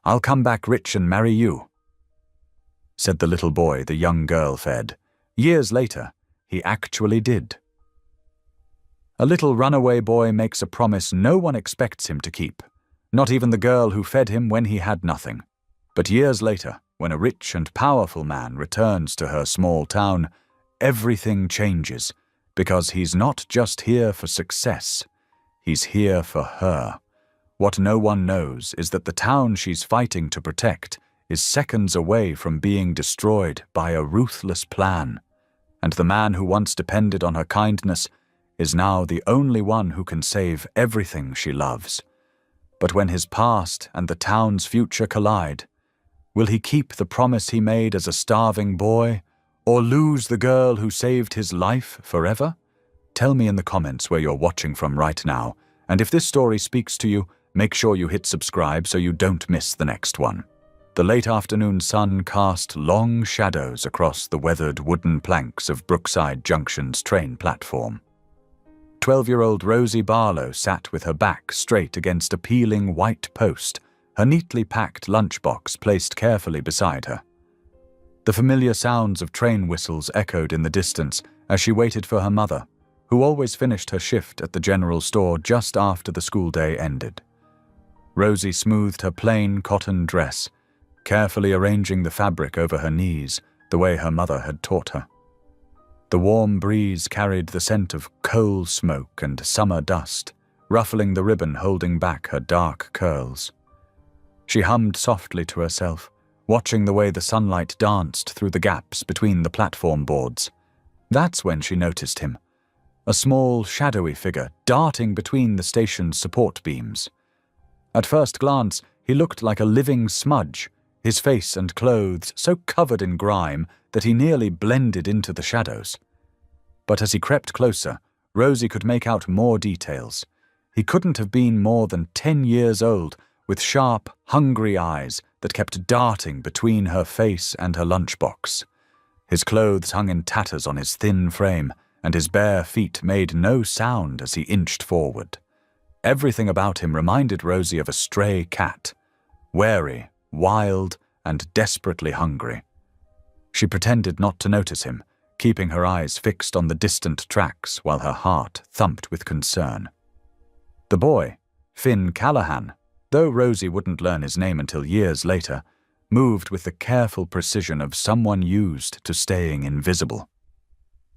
I'll come back rich and marry you," said the little boy the young girl fed. Years later, he actually did. A little runaway boy makes a promise no one expects him to keep, not even the girl who fed him when he had nothing. But years later, when a rich and powerful man returns to her small town, everything changes, because he's not just here for success, he's here for her. What no one knows is that the town she's fighting to protect is seconds away from being destroyed by a ruthless plan, and the man who once depended on her kindness is now the only one who can save everything she loves. But when his past and the town's future collide, will he keep the promise he made as a starving boy, or lose the girl who saved his life forever? Tell me in the comments where you're watching from right now, and if this story speaks to you, make sure you hit subscribe so you don't miss the next one. The late afternoon sun cast long shadows across the weathered wooden planks of Brookside Junction's train platform. 12-year-old Rosie Barlow sat with her back straight against a peeling white post, her neatly packed lunchbox placed carefully beside her. The familiar sounds of train whistles echoed in the distance as she waited for her mother, who always finished her shift at the general store just after the school day ended. Rosie smoothed her plain cotton dress, carefully arranging the fabric over her knees the way her mother had taught her. The warm breeze carried the scent of coal smoke and summer dust, ruffling the ribbon holding back her dark curls. She hummed softly to herself, watching the way the sunlight danced through the gaps between the platform boards. That's when she noticed him, a small, shadowy figure darting between the station's support beams. At first glance, he looked like a living smudge, his face and clothes so covered in grime that he nearly blended into the shadows. But as he crept closer, Rosie could make out more details. He couldn't have been more than 10 years old, with sharp, hungry eyes that kept darting between her face and her lunchbox. His clothes hung in tatters on his thin frame, and his bare feet made no sound as he inched forward. Everything about him reminded Rosie of a stray cat, wary, wild, and desperately hungry. She pretended not to notice him, keeping her eyes fixed on the distant tracks while her heart thumped with concern. The boy, Finn Callahan, though Rosie wouldn't learn his name until years later, moved with the careful precision of someone used to staying invisible.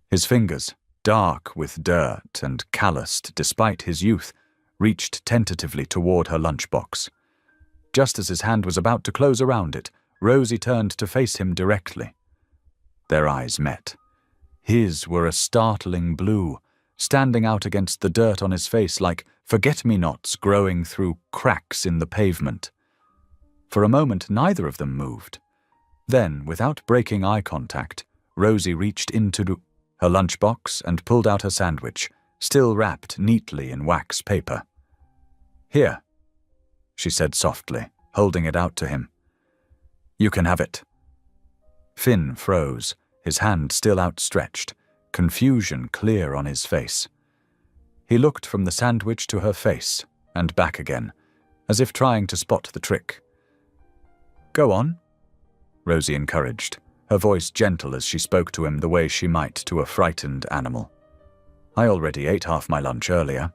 His fingers, dark with dirt and calloused despite his youth, reached tentatively toward her lunchbox. Just as his hand was about to close around it, Rosie turned to face him directly. Their eyes met. His were a startling blue, standing out against the dirt on his face like forget-me-nots growing through cracks in the pavement. For a moment, neither of them moved. Then, without breaking eye contact, Rosie reached into her lunchbox and pulled out her sandwich, still wrapped neatly in wax paper. "Here," she said softly, holding it out to him. "You can have it." Finn froze, his hand still outstretched, confusion clear on his face. He looked from the sandwich to her face, and back again, as if trying to spot the trick. "Go on," Rosie encouraged, her voice gentle as she spoke to him the way she might to a frightened animal. "I already ate half my lunch earlier."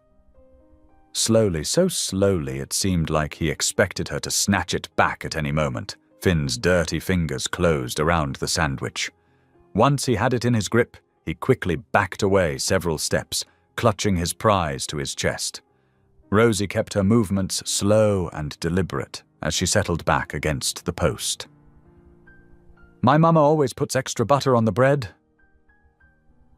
Slowly, so slowly it seemed like he expected her to snatch it back at any moment, Finn's dirty fingers closed around the sandwich. Once he had it in his grip, he quickly backed away several steps, clutching his prize to his chest. Rosie kept her movements slow and deliberate as she settled back against the post. "My mama always puts extra butter on the bread,"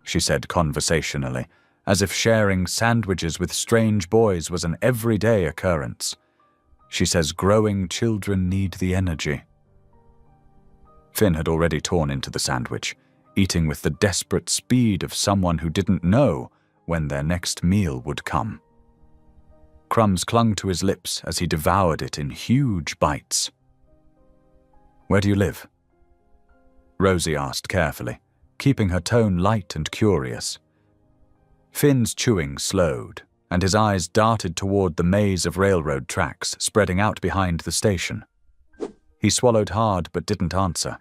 she said conversationally, as if sharing sandwiches with strange boys was an everyday occurrence. "She says growing children need the energy." Finn had already torn into the sandwich, eating with the desperate speed of someone who didn't know when their next meal would come. Crumbs clung to his lips as he devoured it in huge bites. "Where do you live?" Rosie asked carefully, keeping her tone light and curious. Finn's chewing slowed, and his eyes darted toward the maze of railroad tracks spreading out behind the station. He swallowed hard but didn't answer.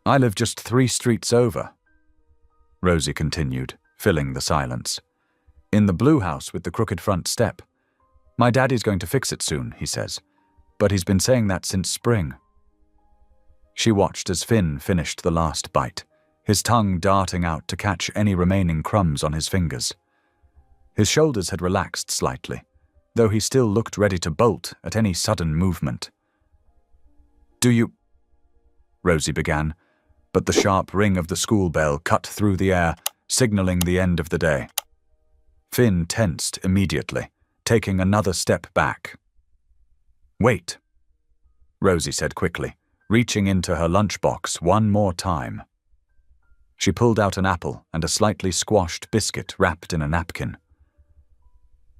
"I live just 3 streets over," Rosie continued, filling the silence. "In the blue house with the crooked front step. My daddy's going to fix it soon, he says, but he's been saying that since spring." She watched as Finn finished the last bite, his tongue darting out to catch any remaining crumbs on his fingers. His shoulders had relaxed slightly, though he still looked ready to bolt at any sudden movement. "Do you—" Rosie began, but the sharp ring of the school bell cut through the air, signaling the end of the day. Finn tensed immediately, taking another step back. "Wait," Rosie said quickly, reaching into her lunchbox one more time. She pulled out an apple and a slightly squashed biscuit wrapped in a napkin.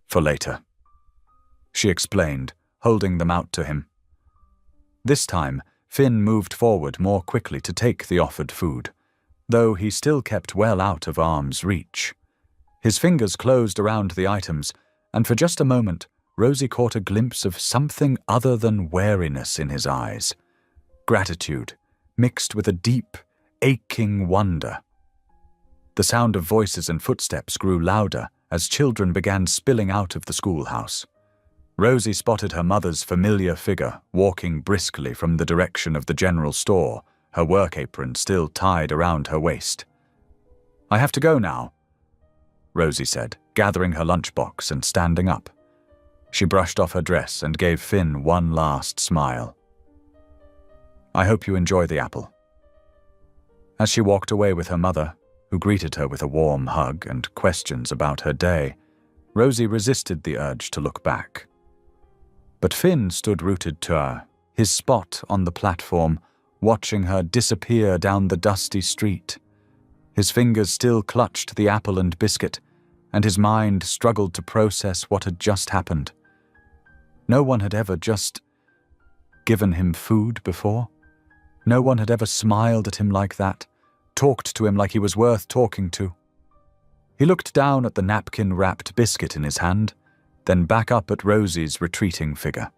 "For later," she explained, holding them out to him. This time, Finn moved forward more quickly to take the offered food, though he still kept well out of arm's reach. His fingers closed around the items, and for just a moment, Rosie caught a glimpse of something other than wariness in his eyes. Gratitude, mixed with a deep, aching wonder. The sound of voices and footsteps grew louder as children began spilling out of the schoolhouse. Rosie spotted her mother's familiar figure walking briskly from the direction of the general store, her work apron still tied around her waist. "I have to go now," Rosie said, gathering her lunchbox and standing up. She brushed off her dress and gave Finn one last smile. "I hope you enjoy the apple." As she walked away with her mother, who greeted her with a warm hug and questions about her day, Rosie resisted the urge to look back. But Finn stood rooted to her, his spot on the platform, watching her disappear down the dusty street. His fingers still clutched the apple and biscuit, and his mind struggled to process what had just happened. No one had ever just given him food before. No one had ever smiled at him like that, talked to him like he was worth talking to. He looked down at the napkin-wrapped biscuit in his hand, then back up at Rosie's retreating figure.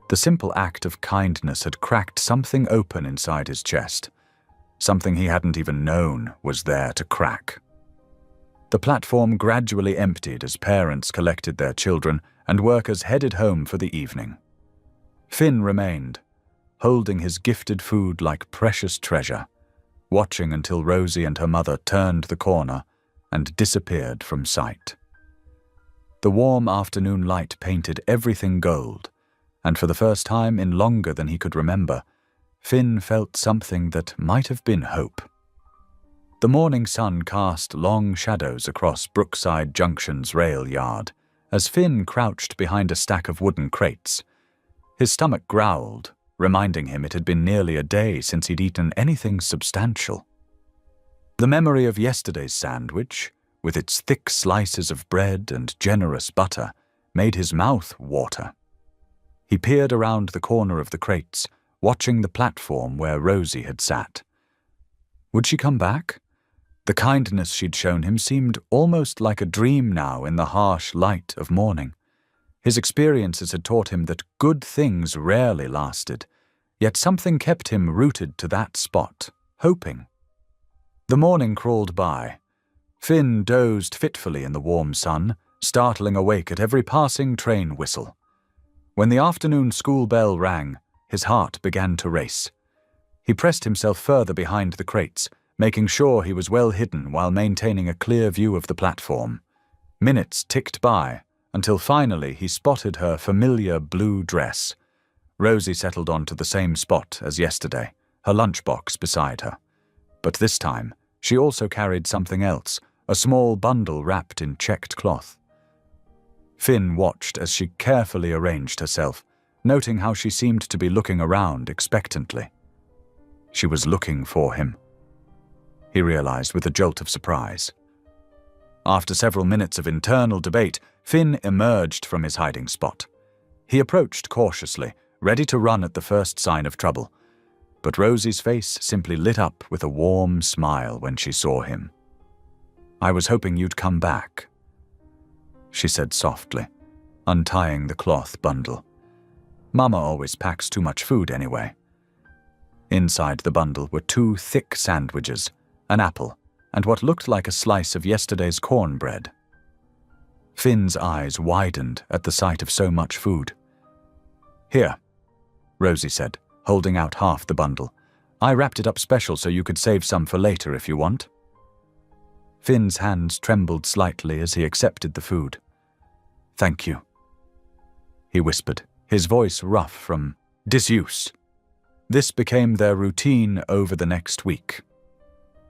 The simple act of kindness had cracked something open inside his chest, something he hadn't even known was there to crack. The platform gradually emptied as parents collected their children and workers headed home for the evening. Finn remained, holding his gifted food like precious treasure, watching until Rosie and her mother turned the corner and disappeared from sight. The warm afternoon light painted everything gold, and for the first time in longer than he could remember, Finn felt something that might have been hope. The morning sun cast long shadows across Brookside Junction's rail yard as Finn crouched behind a stack of wooden crates. His stomach growled, reminding him it had been nearly a day since he'd eaten anything substantial. The memory of yesterday's sandwich, with its thick slices of bread and generous butter, made his mouth water. He peered around the corner of the crates, watching the platform where Rosie had sat. Would she come back? The kindness she'd shown him seemed almost like a dream now in the harsh light of morning. His experiences had taught him that good things rarely lasted, yet something kept him rooted to that spot, hoping. The morning crawled by. Finn dozed fitfully in the warm sun, startling awake at every passing train whistle. When the afternoon school bell rang, his heart began to race. He pressed himself further behind the crates, making sure he was well hidden while maintaining a clear view of the platform. Minutes ticked by, until finally he spotted her familiar blue dress. Rosie settled onto the same spot as yesterday, her lunchbox beside her. But this time, she also carried something else, a small bundle wrapped in checked cloth. Finn watched as she carefully arranged herself, noting how she seemed to be looking around expectantly. She was looking for him, he realized with a jolt of surprise. After several minutes of internal debate, Finn emerged from his hiding spot. He approached cautiously, ready to run at the first sign of trouble, but Rosie's face simply lit up with a warm smile when she saw him. "I was hoping you'd come back," she said softly, untying the cloth bundle. Mama always packs too much food anyway. Inside the bundle were 2 thick sandwiches, an apple, and what looked like a slice of yesterday's cornbread. Finn's eyes widened at the sight of so much food. "Here," Rosie said, holding out half the bundle. "I wrapped it up special so you could save some for later if you want." Finn's hands trembled slightly as he accepted the food. "Thank you," he whispered, his voice rough from disuse. This became their routine over the next week.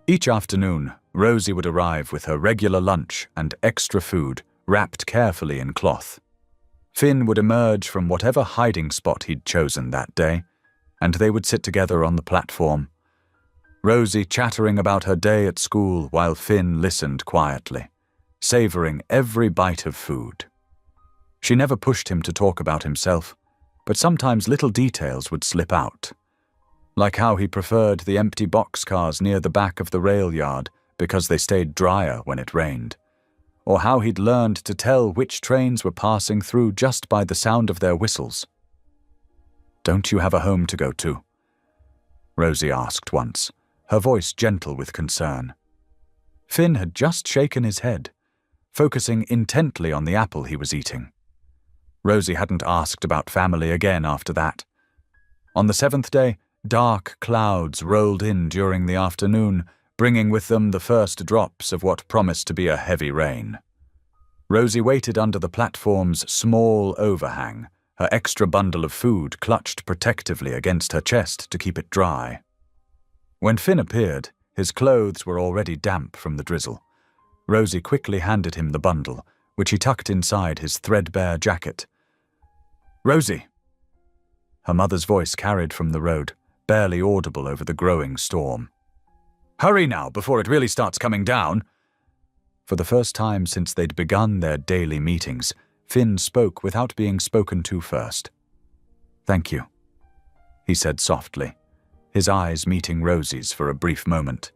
Each afternoon, Rosie would arrive with her regular lunch and extra food, wrapped carefully in cloth. Finn would emerge from whatever hiding spot he'd chosen that day, and they would sit together on the platform, Rosie chattering about her day at school while Finn listened quietly, savoring every bite of food. She never pushed him to talk about himself, but sometimes little details would slip out, like how he preferred the empty boxcars near the back of the rail yard because they stayed drier when it rained, or how he'd learned to tell which trains were passing through just by the sound of their whistles. "Don't you have a home to go to?" Rosie asked once, her voice gentle with concern. Finn had just shaken his head, focusing intently on the apple he was eating. Rosie hadn't asked about family again after that. On the 7th day, dark clouds rolled in during the afternoon, bringing with them the first drops of what promised to be a heavy rain. Rosie waited under the platform's small overhang, her extra bundle of food clutched protectively against her chest to keep it dry. When Finn appeared, his clothes were already damp from the drizzle. Rosie quickly handed him the bundle, which he tucked inside his threadbare jacket. "Rosie!" Her mother's voice carried from the road, barely audible over the growing storm. "Hurry now, before it really starts coming down." For the first time since they'd begun their daily meetings, Finn spoke without being spoken to first. "Thank you," he said softly, his eyes meeting Rosie's for a brief moment.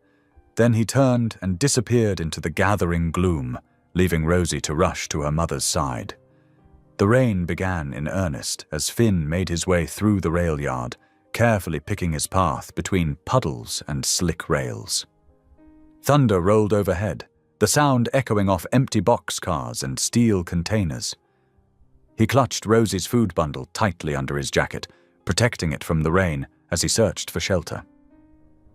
Then he turned and disappeared into the gathering gloom, leaving Rosie to rush to her mother's side. The rain began in earnest as Finn made his way through the rail yard, carefully picking his path between puddles and slick rails. Thunder rolled overhead, the sound echoing off empty boxcars and steel containers. He clutched Rosie's food bundle tightly under his jacket, protecting it from the rain as he searched for shelter.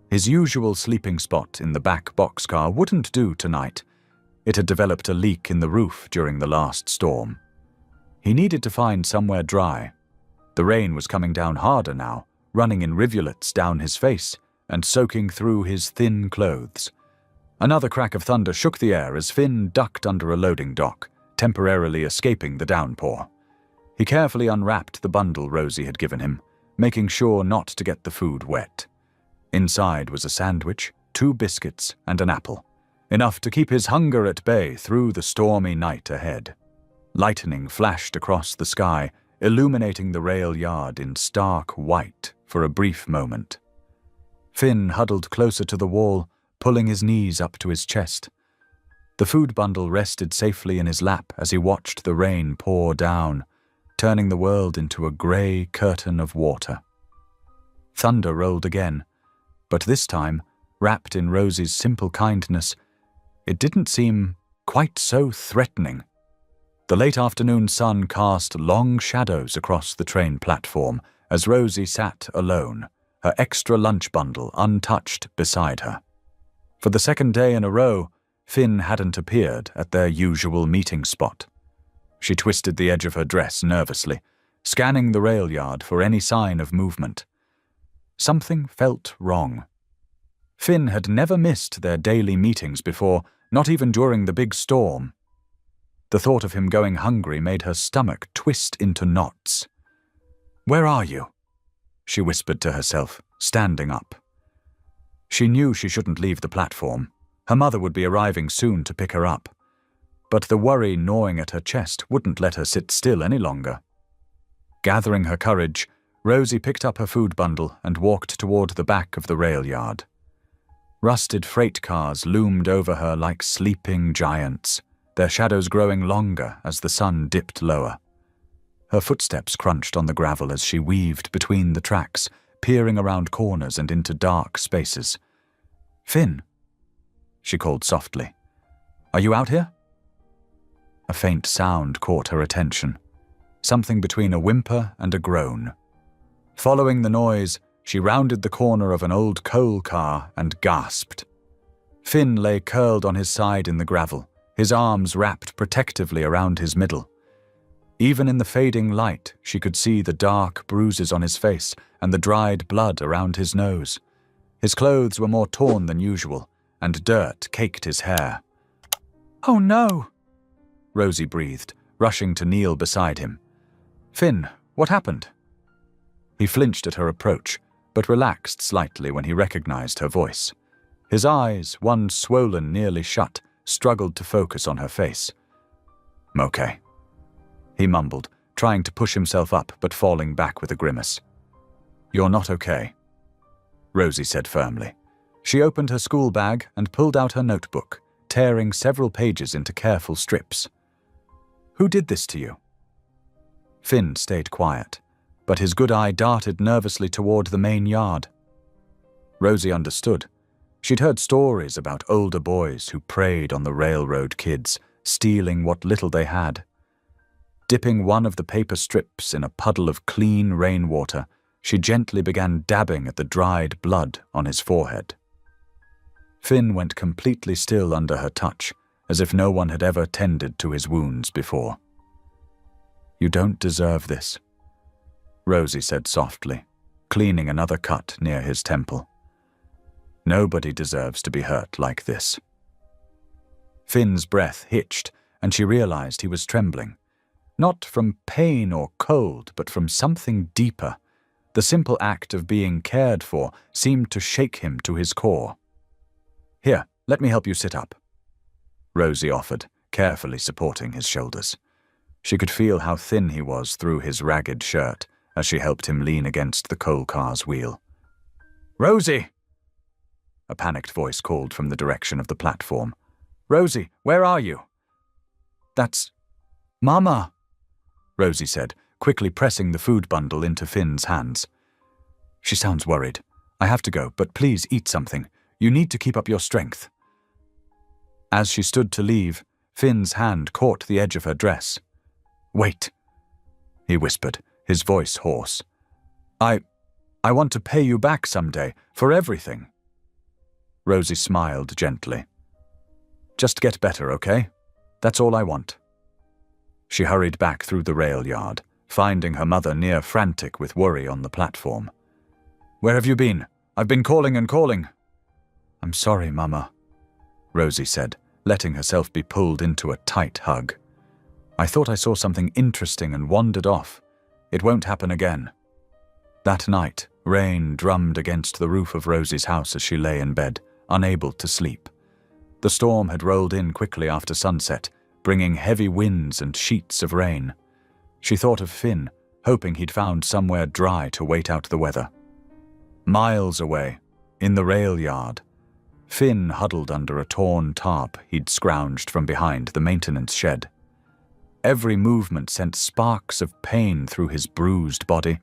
His usual sleeping spot in the back boxcar wouldn't do tonight. It had developed a leak in the roof during the last storm. He needed to find somewhere dry. The rain was coming down harder now, running in rivulets down his face and soaking through his thin clothes. Another crack of thunder shook the air as Finn ducked under a loading dock, temporarily escaping the downpour. He carefully unwrapped the bundle Rosie had given him, making sure not to get the food wet. Inside was a sandwich, 2 biscuits, and an apple, enough to keep his hunger at bay through the stormy night ahead. Lightning flashed across the sky, illuminating the rail yard in stark white for a brief moment. Finn huddled closer to the wall, pulling his knees up to his chest. The food bundle rested safely in his lap as he watched the rain pour down, turning the world into a grey curtain of water. Thunder rolled again, but this time, wrapped in Rosie's simple kindness, it didn't seem quite so threatening. The late afternoon sun cast long shadows across the train platform as Rosie sat alone, her extra lunch bundle untouched beside her. For the 2nd day in a row, Finn hadn't appeared at their usual meeting spot. She twisted the edge of her dress nervously, scanning the rail yard for any sign of movement. Something felt wrong. Finn had never missed their daily meetings before, not even during the big storm. The thought of him going hungry made her stomach twist into knots. "Where are you?" she whispered to herself, standing up. She knew she shouldn't leave the platform. Her mother would be arriving soon to pick her up. But the worry gnawing at her chest wouldn't let her sit still any longer. Gathering her courage, Rosie picked up her food bundle and walked toward the back of the rail yard. Rusted freight cars loomed over her like sleeping giants, their shadows growing longer as the sun dipped lower. Her footsteps crunched on the gravel as she weaved between the tracks, peering around corners and into dark spaces. "Finn," she called softly. "Are you out here?" A faint sound caught her attention, something between a whimper and a groan. Following the noise, she rounded the corner of an old coal car and gasped. Finn lay curled on his side in the gravel, his arms wrapped protectively around his middle. Even in the fading light, she could see the dark bruises on his face and the dried blood around his nose. His clothes were more torn than usual, and dirt caked his hair. "Oh no!" Rosie breathed, rushing to kneel beside him. "Finn, what happened?" He flinched at her approach, but relaxed slightly when he recognized her voice. His eyes, one swollen nearly shut, struggled to focus on her face. "Okay," he mumbled, trying to push himself up but falling back with a grimace. "You're not okay," Rosie said firmly. She opened her school bag and pulled out her notebook, tearing several pages into careful strips. "Who did this to you?" Finn stayed quiet, but his good eye darted nervously toward the main yard. Rosie understood. She'd heard stories about older boys who preyed on the railroad kids, stealing what little they had. Dipping one of the paper strips in a puddle of clean rainwater, she gently began dabbing at the dried blood on his forehead. Finn went completely still under her touch, as if no one had ever tended to his wounds before. "You don't deserve this," Rosie said softly, cleaning another cut near his temple. "Nobody deserves to be hurt like this." Finn's breath hitched, and she realized he was trembling. Not from pain or cold, but from something deeper. The simple act of being cared for seemed to shake him to his core. "Here, let me help you sit up," Rosie offered, carefully supporting his shoulders. She could feel how thin he was through his ragged shirt as she helped him lean against the coal car's wheel. "Rosie!" A panicked voice called from the direction of the platform. "Rosie, where are you?" "That's Mama," Rosie said, quickly pressing the food bundle into Finn's hands. "She sounds worried. I have to go, but please eat something. You need to keep up your strength." As she stood to leave, Finn's hand caught the edge of her dress. "Wait," he whispered, his voice hoarse. I want to pay you back someday, for everything." Rosie smiled gently. "Just get better, okay? That's all I want." She hurried back through the rail yard, finding her mother near frantic with worry on the platform. "Where have you been? I've been calling and calling." "I'm sorry, Mama," Rosie said, letting herself be pulled into a tight hug. "I thought I saw something interesting and wandered off. It won't happen again." That night, rain drummed against the roof of Rosie's house as she lay in bed, unable to sleep. The storm had rolled in quickly after sunset, bringing heavy winds and sheets of rain. She thought of Finn, hoping he'd found somewhere dry to wait out the weather. Miles away, in the rail yard, Finn huddled under a torn tarp he'd scrounged from behind the maintenance shed. Every movement sent sparks of pain through his bruised body,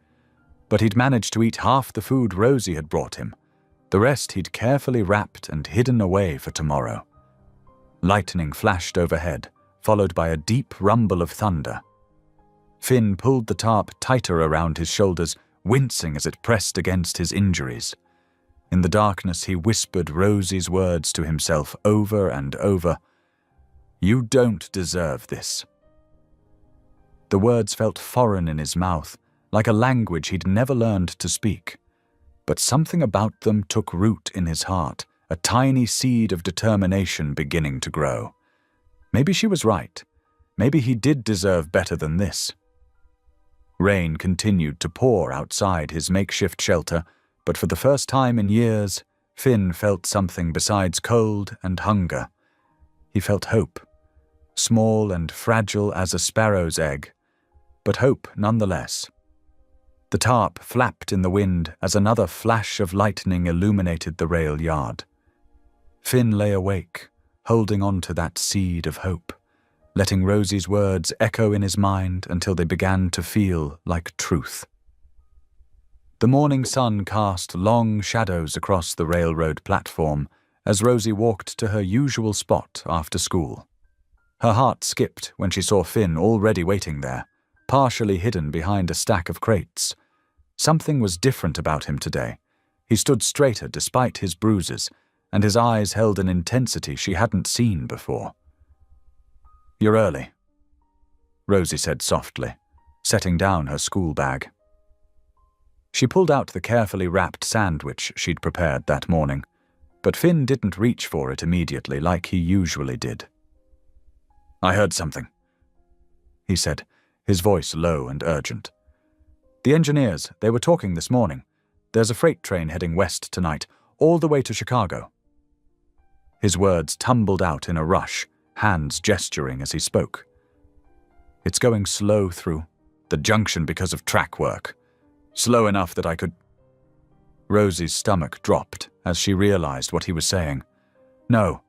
but he'd managed to eat half the food Rosie had brought him. The rest he'd carefully wrapped and hidden away for tomorrow. Lightning flashed overhead, followed by a deep rumble of thunder. Finn pulled the tarp tighter around his shoulders, wincing as it pressed against his injuries. In the darkness, he whispered Rosie's words to himself over and over. "You don't deserve this." The words felt foreign in his mouth, like a language he'd never learned to speak. But something about them took root in his heart, a tiny seed of determination beginning to grow. Maybe she was right. Maybe he did deserve better than this. Rain continued to pour outside his makeshift shelter, but for the first time in years, Finn felt something besides cold and hunger. He felt hope, small and fragile as a sparrow's egg, but hope nonetheless. The tarp flapped in the wind as another flash of lightning illuminated the rail yard. Finn lay awake, holding on to that seed of hope, letting Rosie's words echo in his mind until they began to feel like truth. The morning sun cast long shadows across the railroad platform as Rosie walked to her usual spot after school. Her heart skipped when she saw Finn already waiting there, partially hidden behind a stack of crates. Something was different about him today. He stood straighter despite his bruises, and his eyes held an intensity she hadn't seen before. "You're early," Rosie said softly, setting down her school bag. She pulled out the carefully wrapped sandwich she'd prepared that morning, but Finn didn't reach for it immediately like he usually did. "I heard something," he said, his voice low and urgent. "The engineers, they were talking this morning. There's a freight train heading west tonight, all the way to Chicago." His words tumbled out in a rush, hands gesturing as he spoke. "It's going slow through the junction because of track work. Slow enough that I could—" Rosie's stomach dropped as she realized what he was saying. "No,"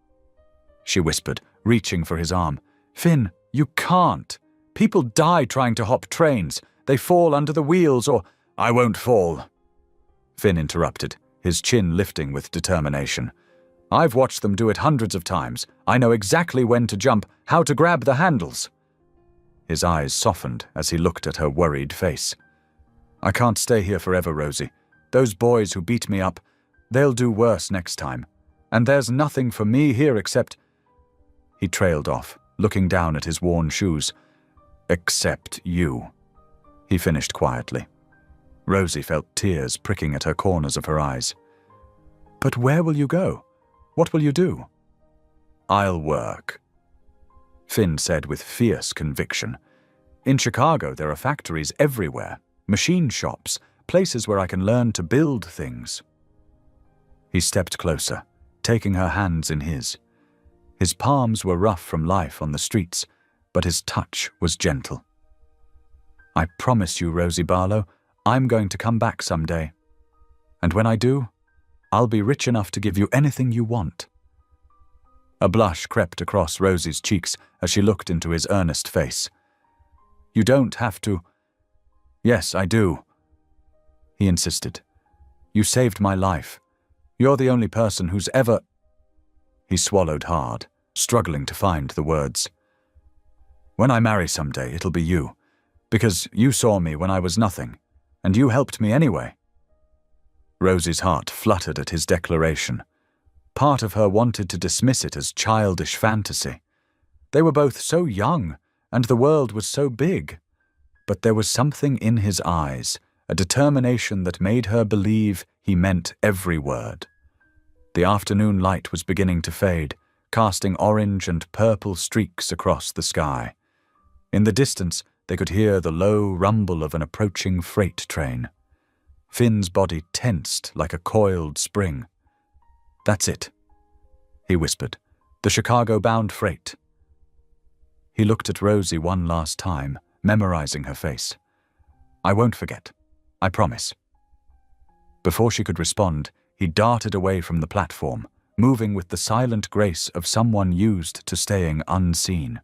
she whispered, reaching for his arm. "Finn, you can't. People die trying to hop trains. They fall under the wheels or—" "I won't fall," Finn interrupted, his chin lifting with determination. "I've watched them do it hundreds of times. I know exactly when to jump, how to grab the handles." His eyes softened as he looked at her worried face. "I can't stay here forever, Rosie. Those boys who beat me up, they'll do worse next time. And there's nothing for me here except—" He trailed off, looking down at his worn shoes. "Except you," he finished quietly. Rosie felt tears pricking at her corners of her eyes. "But where will you go? What will you do?" "I'll work," Finn said with fierce conviction. "In Chicago, there are factories everywhere, machine shops, places where I can learn to build things." He stepped closer, taking her hands in his. His palms were rough from life on the streets, but his touch was gentle. "I promise you, Rosie Barlow, I'm going to come back someday. And when I do, I'll be rich enough to give you anything you want." A blush crept across Rosie's cheeks as she looked into his earnest face. "You don't have to—" "Yes, I do," he insisted. "You saved my life. You're the only person who's ever—" He swallowed hard, struggling to find the words. "When I marry someday, it'll be you, because you saw me when I was nothing, and you helped me anyway." Rosie's heart fluttered at his declaration. Part of her wanted to dismiss it as childish fantasy. They were both so young, and the world was so big. But there was something in his eyes, a determination that made her believe he meant every word. The afternoon light was beginning to fade, casting orange and purple streaks across the sky. In the distance, they could hear the low rumble of an approaching freight train. Finn's body tensed like a coiled spring. "That's it," he whispered. "The Chicago-bound freight." He looked at Rosie one last time, memorizing her face. "I won't forget. I promise." Before she could respond, he darted away from the platform, moving with the silent grace of someone used to staying unseen.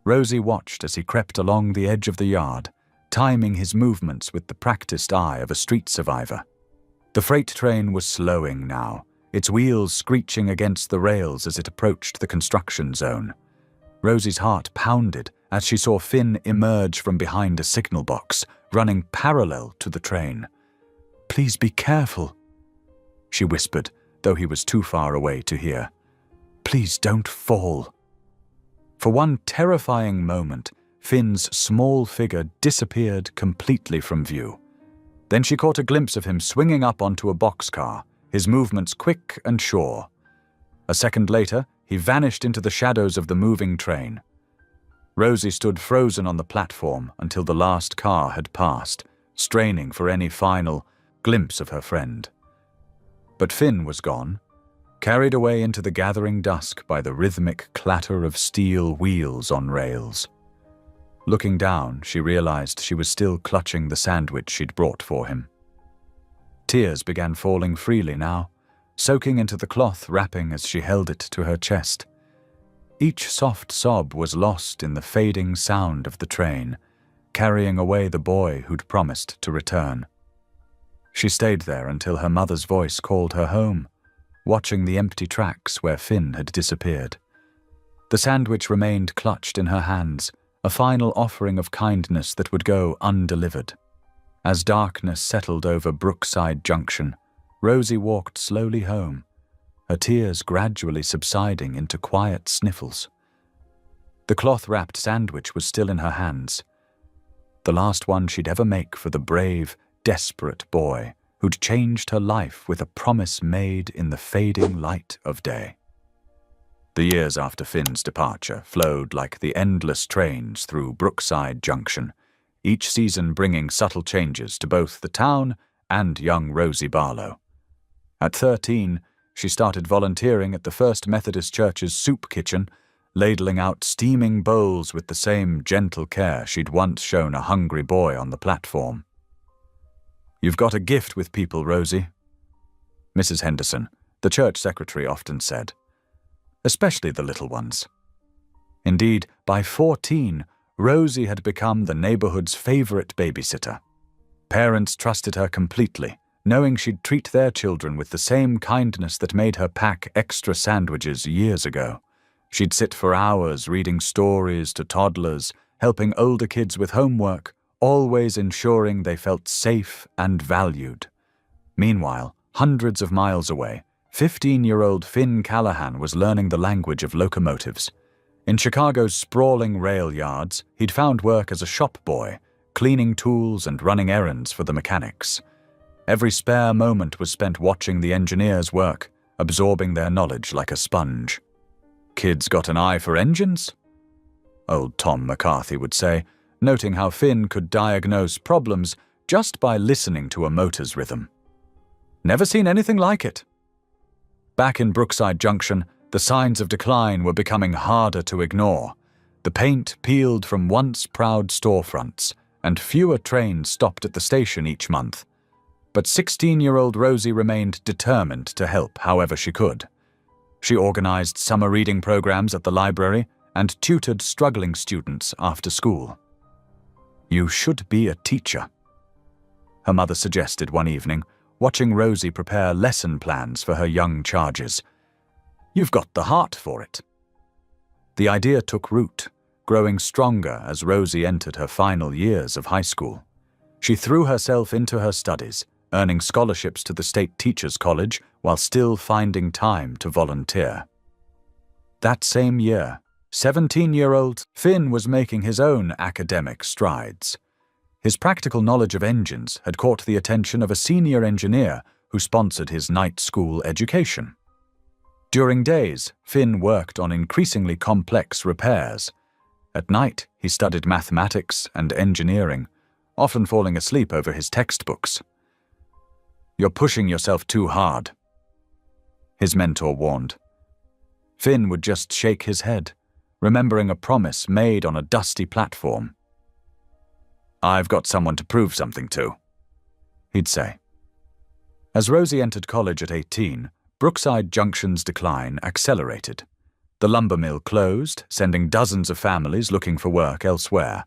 Rosie watched as he crept along the edge of the yard, timing his movements with the practiced eye of a street survivor. The freight train was slowing now, its wheels screeching against the rails as it approached the construction zone. Rosie's heart pounded as she saw Finn emerge from behind a signal box, running parallel to the train. "Please be careful," she whispered, though he was too far away to hear. "Please don't fall." For one terrifying moment, Finn's small figure disappeared completely from view. Then she caught a glimpse of him swinging up onto a boxcar, his movements quick and sure. A second later, he vanished into the shadows of the moving train. Rosie stood frozen on the platform until the last car had passed, straining for any final glimpse of her friend. But Finn was gone, carried away into the gathering dusk by the rhythmic clatter of steel wheels on rails. Looking down, she realized she was still clutching the sandwich she'd brought for him. Tears began falling freely now, soaking into the cloth wrapping as she held it to her chest. Each soft sob was lost in the fading sound of the train, carrying away the boy who'd promised to return. She stayed there until her mother's voice called her home, watching the empty tracks where Finn had disappeared. The sandwich remained clutched in her hands, a final offering of kindness that would go undelivered. As darkness settled over Brookside Junction, Rosie walked slowly home, her tears gradually subsiding into quiet sniffles. The cloth-wrapped sandwich was still in her hands, the last one she'd ever make for the brave, desperate boy who'd changed her life with a promise made in the fading light of day. The years after Finn's departure flowed like the endless trains through Brookside Junction, each season bringing subtle changes to both the town and young Rosie Barlow. At 13, she started volunteering at the First Methodist Church's soup kitchen, ladling out steaming bowls with the same gentle care she'd once shown a hungry boy on the platform. "You've got a gift with people, Rosie," Mrs. Henderson, the church secretary, often said. Especially the little ones. Indeed, by 14, Rosie had become the neighborhood's favorite babysitter. Parents trusted her completely, knowing she'd treat their children with the same kindness that made her pack extra sandwiches years ago. She'd sit for hours reading stories to toddlers, helping older kids with homework, always ensuring they felt safe and valued. Meanwhile, hundreds of miles away, 15-year-old Finn Callahan was learning the language of locomotives. In Chicago's sprawling rail yards, he'd found work as a shop boy, cleaning tools and running errands for the mechanics. Every spare moment was spent watching the engineers work, absorbing their knowledge like a sponge. "Kids got an eye for engines?" old Tom McCarthy would say, noting how Finn could diagnose problems just by listening to a motor's rhythm. "Never seen anything like it." Back in Brookside Junction, the signs of decline were becoming harder to ignore. The paint peeled from once proud storefronts, and fewer trains stopped at the station each month. But 16-year-old Rosie remained determined to help however she could. She organized summer reading programs at the library and tutored struggling students after school. "You should be a teacher," her mother suggested one evening, watching Rosie prepare lesson plans for her young charges. "You've got the heart for it." The idea took root, growing stronger as Rosie entered her final years of high school. She threw herself into her studies, earning scholarships to the State Teachers College while still finding time to volunteer. That same year, 17-year-old Finn was making his own academic strides. His practical knowledge of engines had caught the attention of a senior engineer who sponsored his night school education. During days, Finn worked on increasingly complex repairs. At night, he studied mathematics and engineering, often falling asleep over his textbooks. "You're pushing yourself too hard," his mentor warned. Finn would just shake his head, remembering a promise made on a dusty platform. "I've got someone to prove something to," he'd say. As Rosie entered college at 18, Brookside Junction's decline accelerated. The lumber mill closed, sending dozens of families looking for work elsewhere.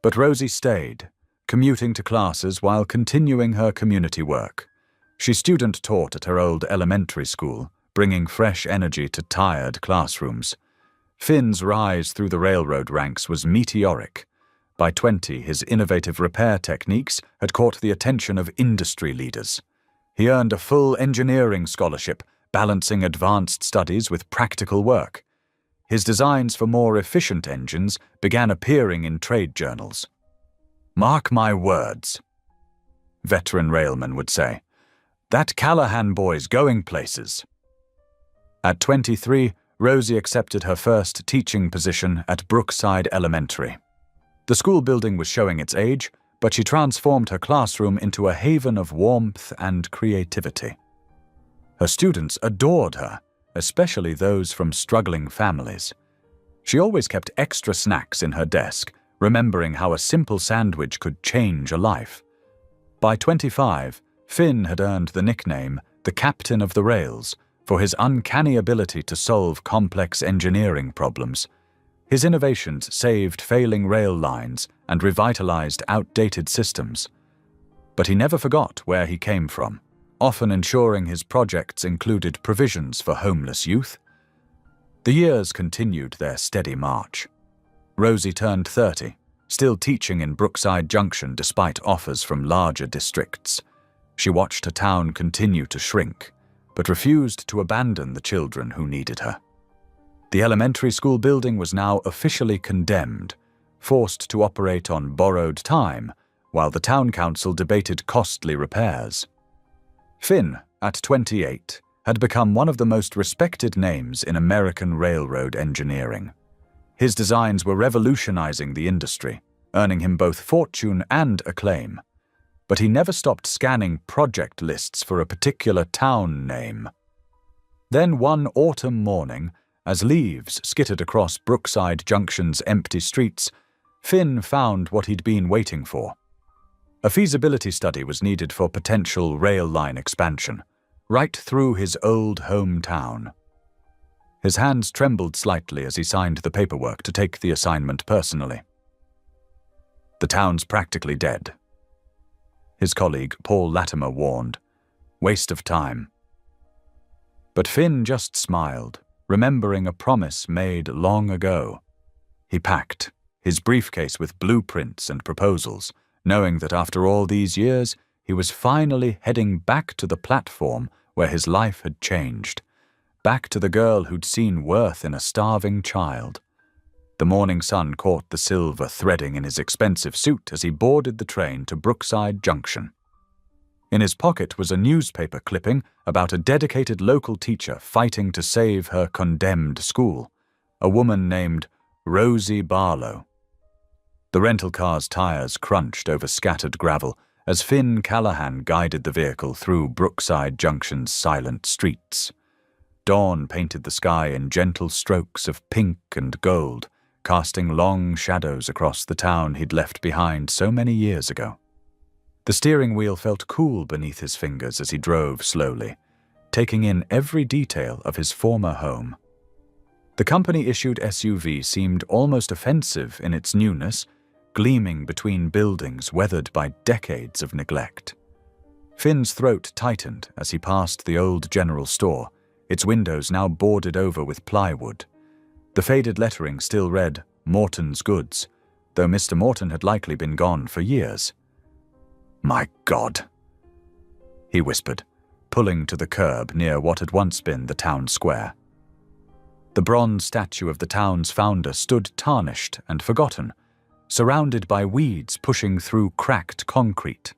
But Rosie stayed, commuting to classes while continuing her community work. She student-taught at her old elementary school, bringing fresh energy to tired classrooms. Finn's rise through the railroad ranks was meteoric. By 20, his innovative repair techniques had caught the attention of industry leaders. He earned a full engineering scholarship, balancing advanced studies with practical work. His designs for more efficient engines began appearing in trade journals. "Mark my words," veteran railmen would say, "that Callahan boy's going places." At 23, Rosie accepted her first teaching position at Brookside Elementary. The school building was showing its age, but she transformed her classroom into a haven of warmth and creativity. Her students adored her, especially those from struggling families. She always kept extra snacks in her desk, remembering how a simple sandwich could change a life. By 25, Finn had earned the nickname the Captain of the Rails for his uncanny ability to solve complex engineering problems. His innovations saved failing rail lines and revitalized outdated systems. But he never forgot where he came from, often ensuring his projects included provisions for homeless youth. The years continued their steady march. Rosie turned 30, still teaching in Brookside Junction despite offers from larger districts. She watched her town continue to shrink, but refused to abandon the children who needed her. The elementary school building was now officially condemned, forced to operate on borrowed time, while the town council debated costly repairs. Finn, at 28, had become one of the most respected names in American railroad engineering. His designs were revolutionizing the industry, earning him both fortune and acclaim. But he never stopped scanning project lists for a particular town name. Then one autumn morning, as leaves skittered across Brookside Junction's empty streets, Finn found what he'd been waiting for. A feasibility study was needed for potential rail line expansion, right through his old hometown. His hands trembled slightly as he signed the paperwork to take the assignment personally. The town's practically dead. His colleague, Paul Latimer, warned. Waste of time. But Finn just smiled, remembering a promise made long ago. He packed, his briefcase with blueprints and proposals, knowing that after all these years, he was finally heading back to the platform where his life had changed, back to the girl who'd seen worth in a starving child. The morning sun caught the silver threading in his expensive suit as he boarded the train to Brookside Junction. In his pocket was a newspaper clipping about a dedicated local teacher fighting to save her condemned school, a woman named Rosie Barlow. The rental car's tires crunched over scattered gravel as Finn Callahan guided the vehicle through Brookside Junction's silent streets. Dawn painted the sky in gentle strokes of pink and gold, casting long shadows across the town he'd left behind so many years ago. The steering wheel felt cool beneath his fingers as he drove slowly, taking in every detail of his former home. The company-issued SUV seemed almost offensive in its newness, gleaming between buildings weathered by decades of neglect. Finn's throat tightened as he passed the old general store, its windows now boarded over with plywood. The faded lettering still read, Morton's Goods, though Mr. Morton had likely been gone for years. "My God," he whispered, pulling to the curb near what had once been the town square. The bronze statue of the town's founder stood tarnished and forgotten, surrounded by weeds pushing through cracked concrete.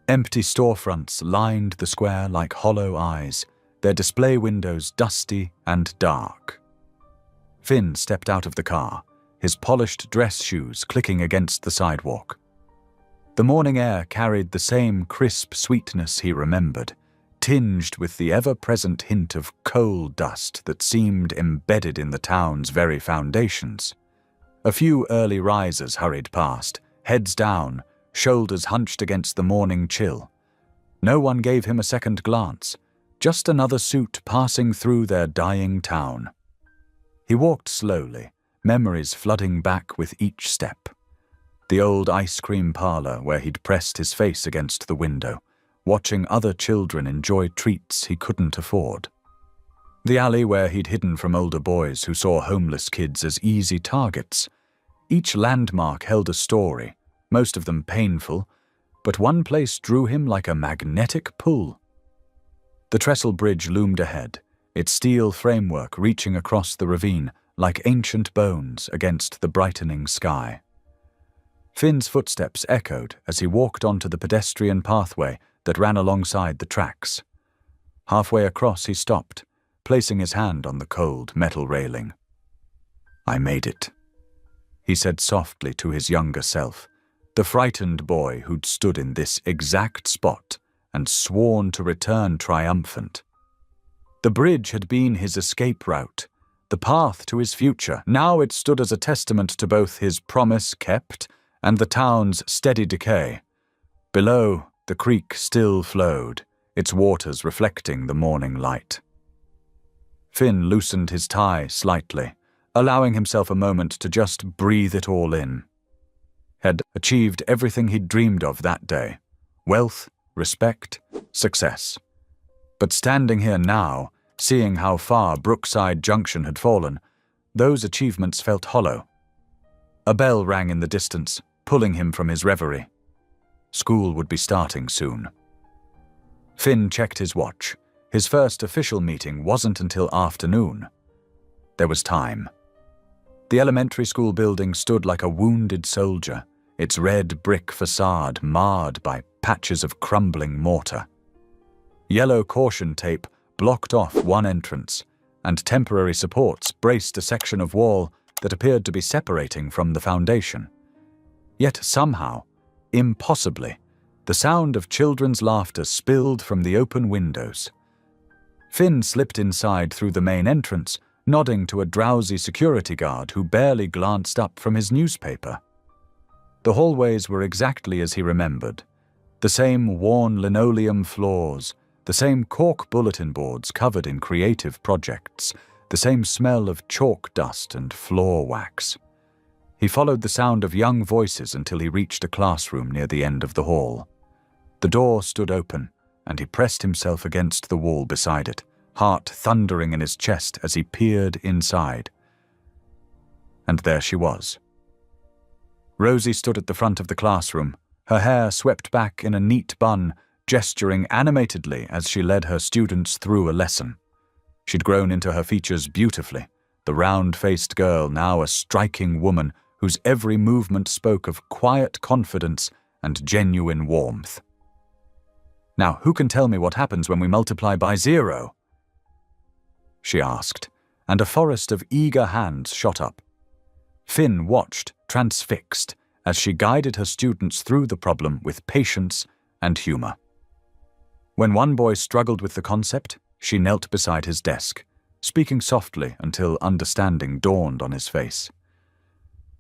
Empty storefronts lined the square like hollow eyes, their display windows dusty and dark. Finn stepped out of the car, his polished dress shoes clicking against the sidewalk. The morning air carried the same crisp sweetness he remembered, tinged with the ever-present hint of coal dust that seemed embedded in the town's very foundations. A few early risers hurried past, heads down, shoulders hunched against the morning chill. No one gave him a second glance, just another suit passing through their dying town. He walked slowly, memories flooding back with each step. The old ice cream parlor where he'd pressed his face against the window, watching other children enjoy treats he couldn't afford. The alley where he'd hidden from older boys who saw homeless kids as easy targets. Each landmark held a story, most of them painful, but one place drew him like a magnetic pull. The trestle bridge loomed ahead, its steel framework reaching across the ravine like ancient bones against the brightening sky. Finn's footsteps echoed as he walked onto the pedestrian pathway that ran alongside the tracks. Halfway across he stopped, placing his hand on the cold metal railing. "I made it," he said softly to his younger self, the frightened boy who'd stood in this exact spot and sworn to return triumphant. The bridge had been his escape route, the path to his future. Now it stood as a testament to both his promise kept and the town's steady decay. Below, the creek still flowed, its waters reflecting the morning light. Finn loosened his tie slightly, allowing himself a moment to just breathe it all in. Had achieved everything he'd dreamed of that day: wealth, respect, success. But standing here now, seeing how far Brookside Junction had fallen, those achievements felt hollow. A bell rang in the distance, pulling him from his reverie. School would be starting soon. Finn checked his watch. His first official meeting wasn't until afternoon. There was time. The elementary school building stood like a wounded soldier, its red brick facade marred by patches of crumbling mortar. Yellow caution tape blocked off one entrance, and temporary supports braced a section of wall that appeared to be separating from the foundation. Yet somehow, impossibly, the sound of children's laughter spilled from the open windows. Finn slipped inside through the main entrance, nodding to a drowsy security guard who barely glanced up from his newspaper. The hallways were exactly as he remembered. The same worn linoleum floors, the same cork bulletin boards covered in creative projects, the same smell of chalk dust and floor wax. He followed the sound of young voices until he reached a classroom near the end of the hall. The door stood open, and he pressed himself against the wall beside it, heart thundering in his chest as he peered inside. And there she was. Rosie stood at the front of the classroom, her hair swept back in a neat bun, gesturing animatedly as she led her students through a lesson. She'd grown into her features beautifully, the round-faced girl now a striking woman whose every movement spoke of quiet confidence and genuine warmth. "Now, who can tell me what happens when we multiply by 0? She asked, and a forest of eager hands shot up. Finn watched, transfixed, as she guided her students through the problem with patience and humor. When one boy struggled with the concept, she knelt beside his desk, speaking softly until understanding dawned on his face.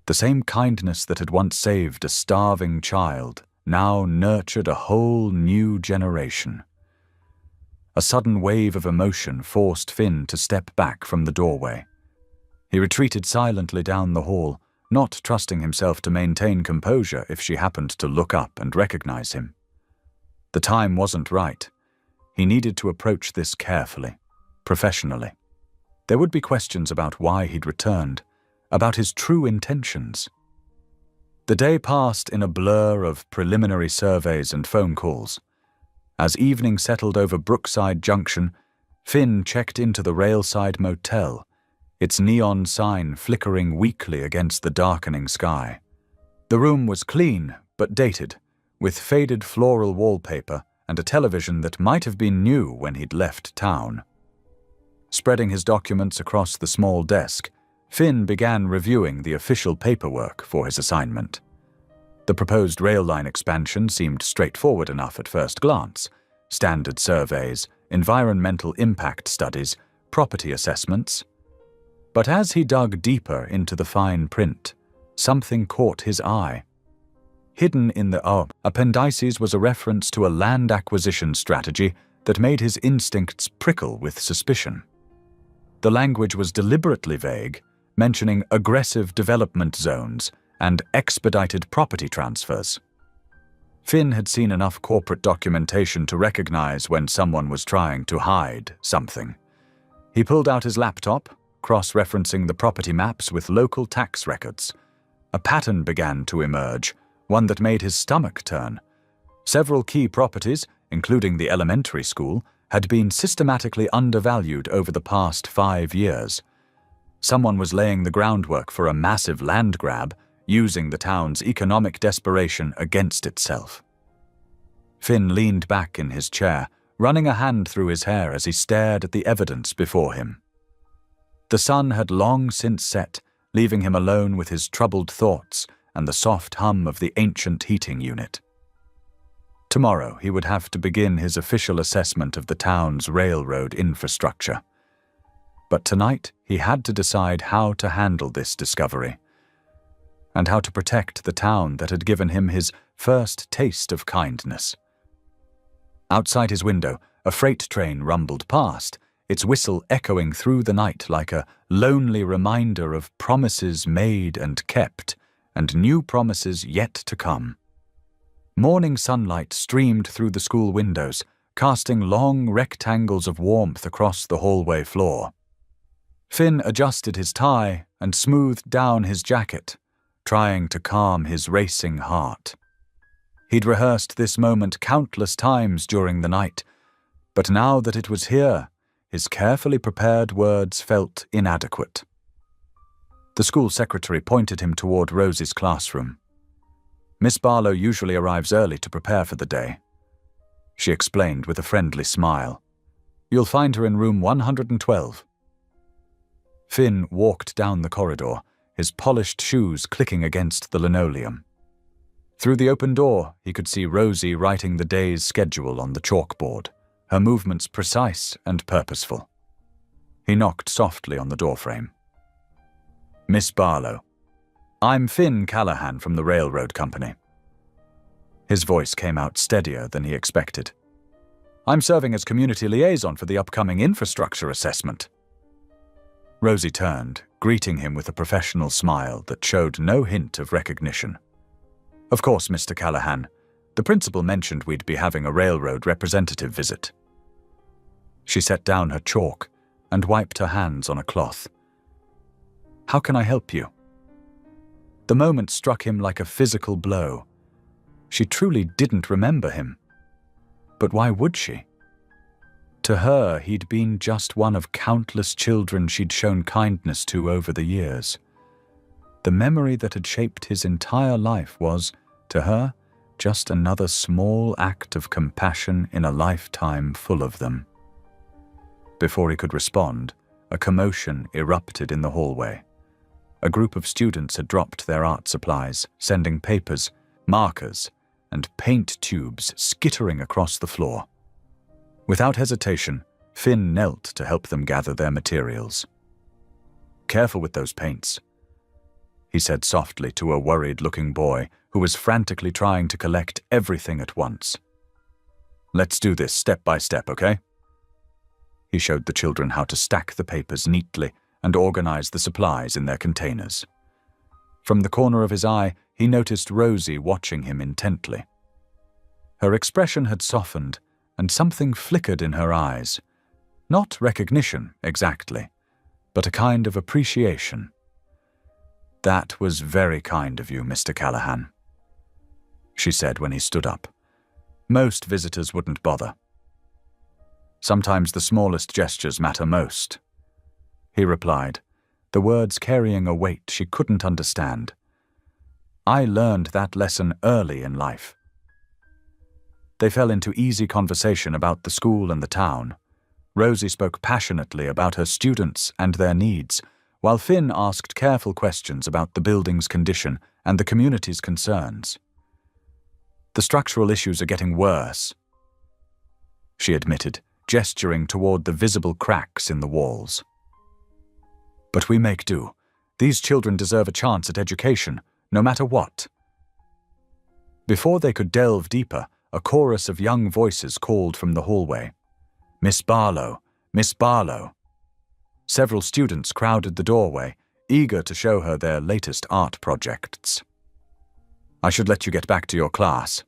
The same kindness that had once saved a starving child now nurtured a whole new generation. A sudden wave of emotion forced Finn to step back from the doorway. He retreated silently down the hall, not trusting himself to maintain composure if she happened to look up and recognize him. The time wasn't right. He needed to approach this carefully, professionally. There would be questions about why he'd returned, about his true intentions. The day passed in a blur of preliminary surveys and phone calls. As evening settled over Brookside Junction, Finn checked into the Railside Motel, its neon sign flickering weakly against the darkening sky. The room was clean but dated, with faded floral wallpaper and a television that might have been new when he'd left town. Spreading his documents across the small desk, Finn began reviewing the official paperwork for his assignment. The proposed rail line expansion seemed straightforward enough at first glance: standard surveys, environmental impact studies, property assessments. But as he dug deeper into the fine print, something caught his eye. Hidden in the appendices was a reference to a land acquisition strategy that made his instincts prickle with suspicion. The language was deliberately vague, mentioning aggressive development zones and expedited property transfers. Finn had seen enough corporate documentation to recognize when someone was trying to hide something. He pulled out his laptop, cross-referencing the property maps with local tax records. A pattern began to emerge, one that made his stomach turn. Several key properties, including the elementary school, had been systematically undervalued over the past 5 years. Someone was laying the groundwork for a massive land grab, using the town's economic desperation against itself. Finn leaned back in his chair, running a hand through his hair as he stared at the evidence before him. The sun had long since set, leaving him alone with his troubled thoughts and the soft hum of the ancient heating unit. Tomorrow he would have to begin his official assessment of the town's railroad infrastructure. But tonight he had to decide how to handle this discovery, and how to protect the town that had given him his first taste of kindness. Outside his window, a freight train rumbled past, its whistle echoing through the night like a lonely reminder of promises made and kept, and new promises yet to come. Morning sunlight streamed through the school windows, casting long rectangles of warmth across the hallway floor. Finn adjusted his tie and smoothed down his jacket, trying to calm his racing heart. He'd rehearsed this moment countless times during the night, but now that it was here, his carefully prepared words felt inadequate. The school secretary pointed him toward Rosie's classroom. Miss Barlow usually arrives early to prepare for the day, she explained with a friendly smile. You'll find her in room 112. Finn walked down the corridor, his polished shoes clicking against the linoleum. Through the open door, he could see Rosie writing the day's schedule on the chalkboard, her movements precise and purposeful. He knocked softly on the doorframe. Miss Barlow. I'm Finn Callahan from the railroad company. His voice came out steadier than he expected. I'm serving as community liaison for the upcoming infrastructure assessment. Rosie turned, greeting him with a professional smile that showed no hint of recognition. Of course, Mr. Callahan. The principal mentioned we'd be having a railroad representative visit. She set down her chalk and wiped her hands on a cloth. How can I help you? The moment struck him like a physical blow. She truly didn't remember him. But why would she? To her, he'd been just one of countless children she'd shown kindness to over the years. The memory that had shaped his entire life was, to her, just another small act of compassion in a lifetime full of them. Before he could respond, a commotion erupted in the hallway. A group of students had dropped their art supplies, sending papers, markers, and paint tubes skittering across the floor. Without hesitation, Finn knelt to help them gather their materials. Careful with those paints, he said softly to a worried-looking boy who was frantically trying to collect everything at once. Let's do this step by step, okay? He showed the children how to stack the papers neatly and organize the supplies in their containers. From the corner of his eye, he noticed Rosie watching him intently. Her expression had softened, and something flickered in her eyes. Not recognition, exactly, but a kind of appreciation. That was very kind of you, Mr. Callahan, she said when he stood up. Most visitors wouldn't bother. Sometimes the smallest gestures matter most, he replied, the words carrying a weight she couldn't understand. I learned that lesson early in life. They fell into easy conversation about the school and the town. Rosie spoke passionately about her students and their needs, while Finn asked careful questions about the building's condition and the community's concerns. The structural issues are getting worse, she admitted, gesturing toward the visible cracks in the walls. But we make do. These children deserve a chance at education, no matter what. Before they could delve deeper, a chorus of young voices called from the hallway. Miss Barlow, Miss Barlow. Several students crowded the doorway, eager to show her their latest art projects. I should let you get back to your class,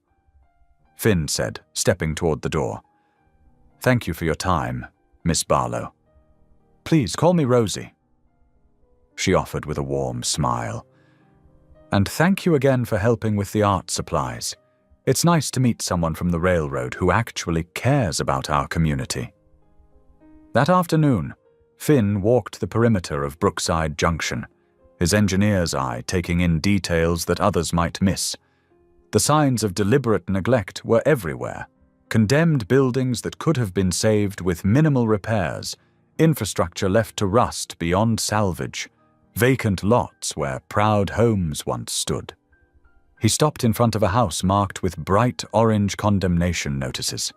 Finn said, stepping toward the door. Thank you for your time, Miss Barlow. Please call me Rosie, she offered with a warm smile. And thank you again for helping with the art supplies. It's nice to meet someone from the railroad who actually cares about our community. That afternoon, Finn walked the perimeter of Brookside Junction, his engineer's eye taking in details that others might miss. The signs of deliberate neglect were everywhere. Condemned buildings that could have been saved with minimal repairs, infrastructure left to rust beyond salvage, vacant lots where proud homes once stood. He stopped in front of a house marked with bright orange condemnation notices.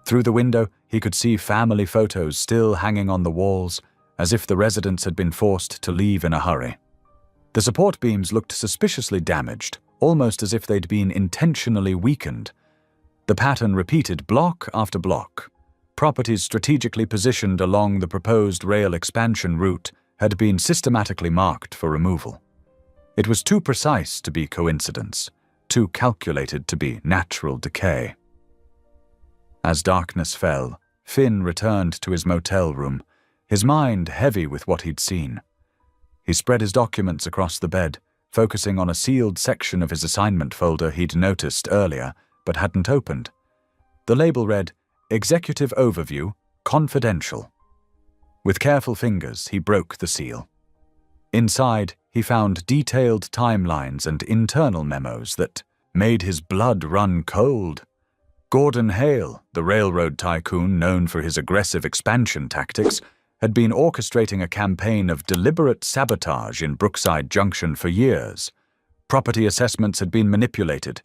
Through the window, he could see family photos still hanging on the walls, as if the residents had been forced to leave in a hurry. The support beams looked suspiciously damaged, almost as if they'd been intentionally weakened. The pattern repeated block after block. properties strategically positioned along the proposed rail expansion route had been systematically marked for removal. It was too precise to be coincidence, too calculated to be natural decay. As darkness fell, Finn returned to his motel room, his mind heavy with what he'd seen. He spread his documents across the bed, focusing on a sealed section of his assignment folder he'd noticed earlier but hadn't opened. The label read, "Executive Overview, Confidential." With careful fingers, he broke the seal. Inside, he found detailed timelines and internal memos that made his blood run cold. Gordon Hale, the railroad tycoon known for his aggressive expansion tactics, had been orchestrating a campaign of deliberate sabotage in Brookside Junction for years. Property assessments had been manipulated,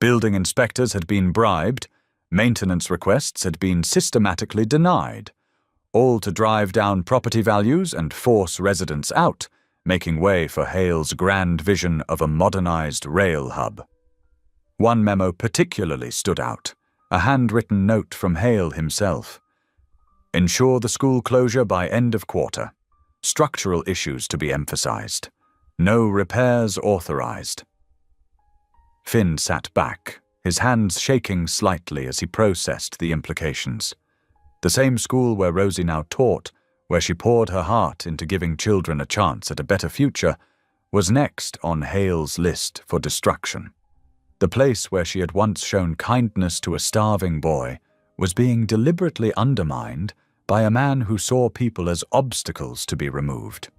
building inspectors had been bribed, maintenance requests had been systematically denied, all to drive down property values and force residents out, making way for Hale's grand vision of a modernized rail hub. One memo particularly stood out, a handwritten note from Hale himself. Ensure the school closure by end of quarter. Structural issues to be emphasized. No repairs authorized. Finn sat back, his hands shaking slightly as he processed the implications. The same school where Rosie now taught, where she poured her heart into giving children a chance at a better future, was next on Hale's list for destruction. The place where she had once shown kindness to a starving boy was being deliberately undermined by a man who saw people as obstacles to be removed.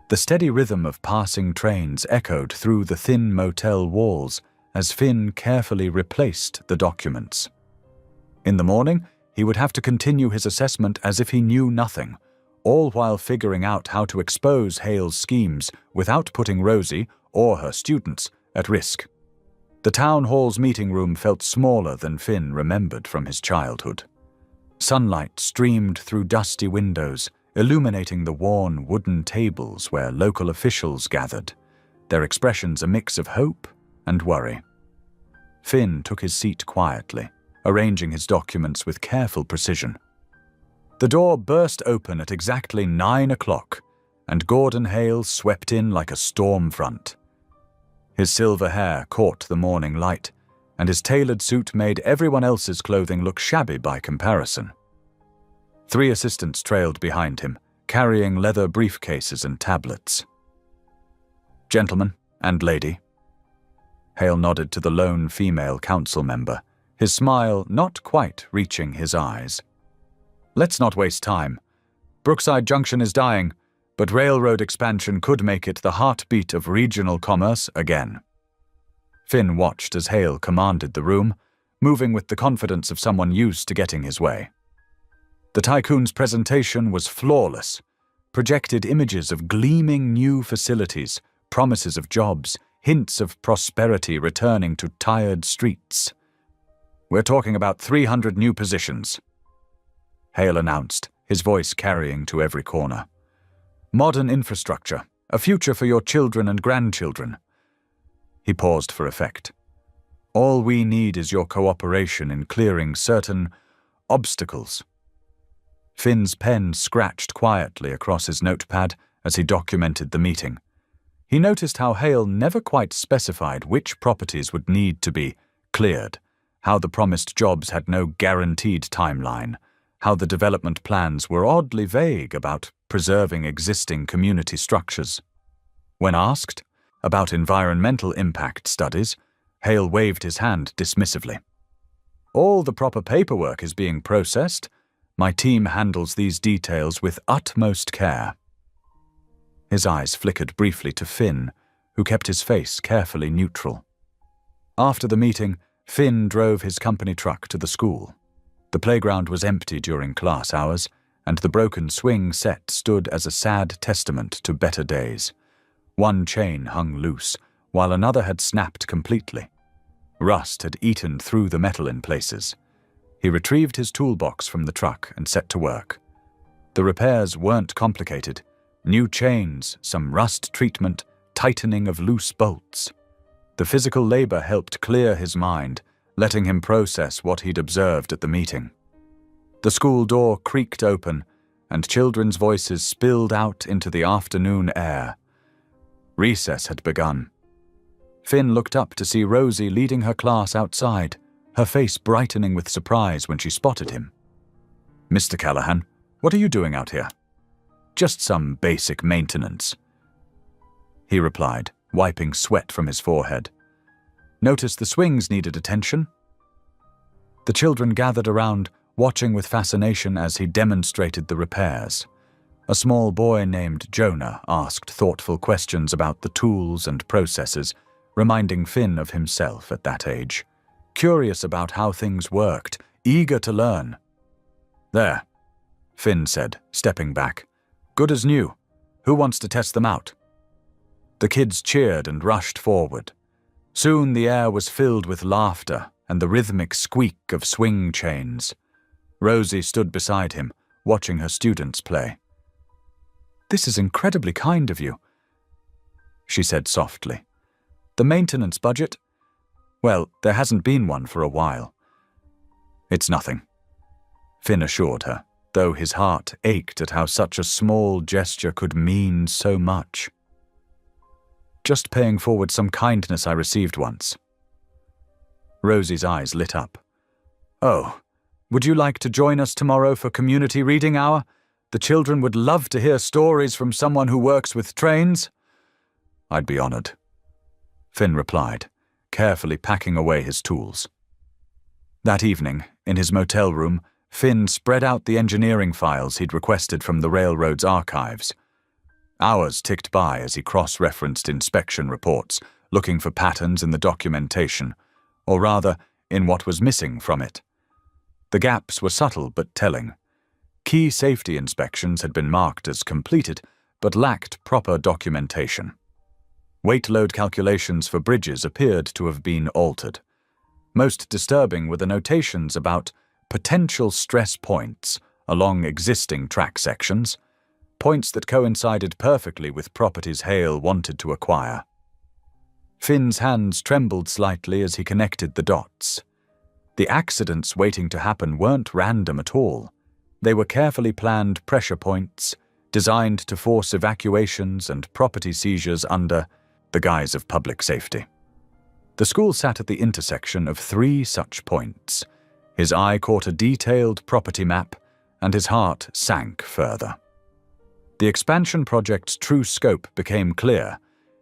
The steady rhythm of passing trains echoed through the thin motel walls as Finn carefully replaced the documents. In the morning, he would have to continue his assessment as if he knew nothing, all while figuring out how to expose Hale's schemes without putting Rosie or her students at risk. The town hall's meeting room felt smaller than Finn remembered from his childhood. Sunlight streamed through dusty windows, illuminating the worn wooden tables where local officials gathered, their expressions a mix of hope and worry. Finn took his seat quietly, arranging his documents with careful precision. The door burst open at exactly 9 o'clock, and Gordon Hale swept in like a storm front. His silver hair caught the morning light, and his tailored suit made everyone else's clothing look shabby by comparison. 3 assistants trailed behind him, carrying leather briefcases and tablets. "Gentlemen and lady." Hale nodded to the lone female council member, his smile not quite reaching his eyes. "Let's not waste time. Brookside Junction is dying, but railroad expansion could make it the heartbeat of regional commerce again." Finn watched as Hale commanded the room, moving with the confidence of someone used to getting his way. The tycoon's presentation was flawless, projected images of gleaming new facilities, promises of jobs, hints of prosperity returning to tired streets. "We're talking about 300 new positions," Hale announced, his voice carrying to every corner. "Modern infrastructure, a future for your children and grandchildren." He paused for effect. "All we need is your cooperation in clearing certain obstacles." Finn's pen scratched quietly across his notepad as he documented the meeting. He noticed how Hale never quite specified which properties would need to be cleared, how the promised jobs had no guaranteed timeline, how the development plans were oddly vague about preserving existing community structures. When asked about environmental impact studies, Hale waved his hand dismissively. "All the proper paperwork is being processed. My team handles these details with utmost care." His eyes flickered briefly to Finn, who kept his face carefully neutral. After the meeting, Finn drove his company truck to the school. The playground was empty during class hours, and the broken swing set stood as a sad testament to better days. One chain hung loose, while another had snapped completely. Rust had eaten through the metal in places. He retrieved his toolbox from the truck and set to work. The repairs weren't complicated. New chains, some rust treatment, tightening of loose bolts. The physical labor helped clear his mind, letting him process what he'd observed at the meeting. The school door creaked open, and children's voices spilled out into the afternoon air. Recess had begun. Finn looked up to see Rosie leading her class outside, her face brightening with surprise when she spotted him. "Mr. Callahan, what are you doing out here?" "Just some basic maintenance," he replied, wiping sweat from his forehead. "Noticed the swings needed attention?" The children gathered around, watching with fascination as he demonstrated the repairs. A small boy named Jonah asked thoughtful questions about the tools and processes, reminding Finn of himself at that age. Curious about how things worked, eager to learn. "There," Finn said, stepping back. "Good as new. Who wants to test them out?" The kids cheered and rushed forward. Soon the air was filled with laughter and the rhythmic squeak of swing chains. Rosie stood beside him, watching her students play. "This is incredibly kind of you," she said softly. "The maintenance budget? Well, there hasn't been one for a while." "It's nothing," Finn assured her, though his heart ached at how such a small gesture could mean so much. "Just paying forward some kindness I received once." Rosie's eyes lit up. "Oh, would you like to join us tomorrow for community reading hour? The children would love to hear stories from someone who works with trains." "I'd be honored," Finn replied, carefully packing away his tools. That evening, in his motel room, Finn spread out the engineering files he'd requested from the railroad's archives. Hours ticked by as he cross-referenced inspection reports, looking for patterns in the documentation, or rather, in what was missing from it. The gaps were subtle but telling. Key safety inspections had been marked as completed, but lacked proper documentation. Weight load calculations for bridges appeared to have been altered. Most disturbing were the notations about potential stress points along existing track sections, points that coincided perfectly with properties Hale wanted to acquire. Finn's hands trembled slightly as he connected the dots. The accidents waiting to happen weren't random at all. They were carefully planned pressure points, designed to force evacuations and property seizures under the guise of public safety. The school sat at the intersection of 3 such points. His eye caught a detailed property map, and his heart sank further. The expansion project's true scope became clear.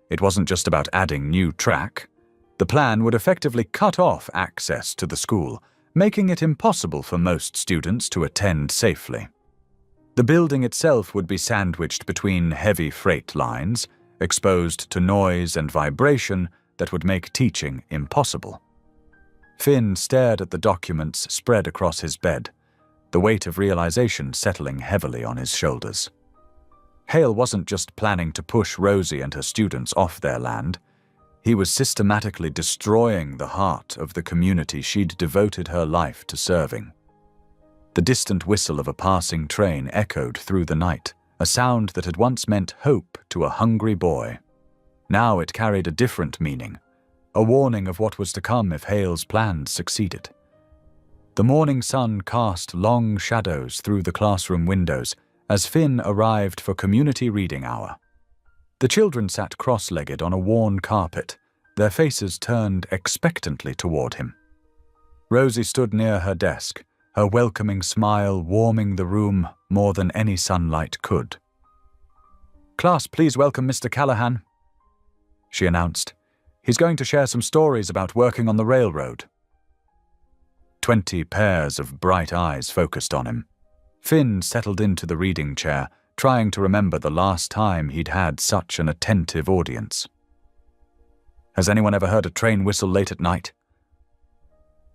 It wasn't just about adding new track. The plan would effectively cut off access to the school, making it impossible for most students to attend safely. The building itself would be sandwiched between heavy freight lines, exposed to noise and vibration that would make teaching impossible. Finn stared at the documents spread across his bed, the weight of realization settling heavily on his shoulders. Hale wasn't just planning to push Rosie and her students off their land. He was systematically destroying the heart of the community she'd devoted her life to serving. The distant whistle of a passing train echoed through the night, a sound that had once meant hope to a hungry boy. Now it carried a different meaning, a warning of what was to come if Hale's plans succeeded. The morning sun cast long shadows through the classroom windows as Finn arrived for community reading hour. The children sat cross-legged on a worn carpet, their faces turned expectantly toward him. Rosie stood near her desk, her welcoming smile warming the room more than any sunlight could. "Class, please welcome Mr. Callahan," she announced. "He's going to share some stories about working on the railroad." 20 pairs of bright eyes focused on him. Finn settled into the reading chair, trying to remember the last time he'd had such an attentive audience. "Has anyone ever heard a train whistle late at night?"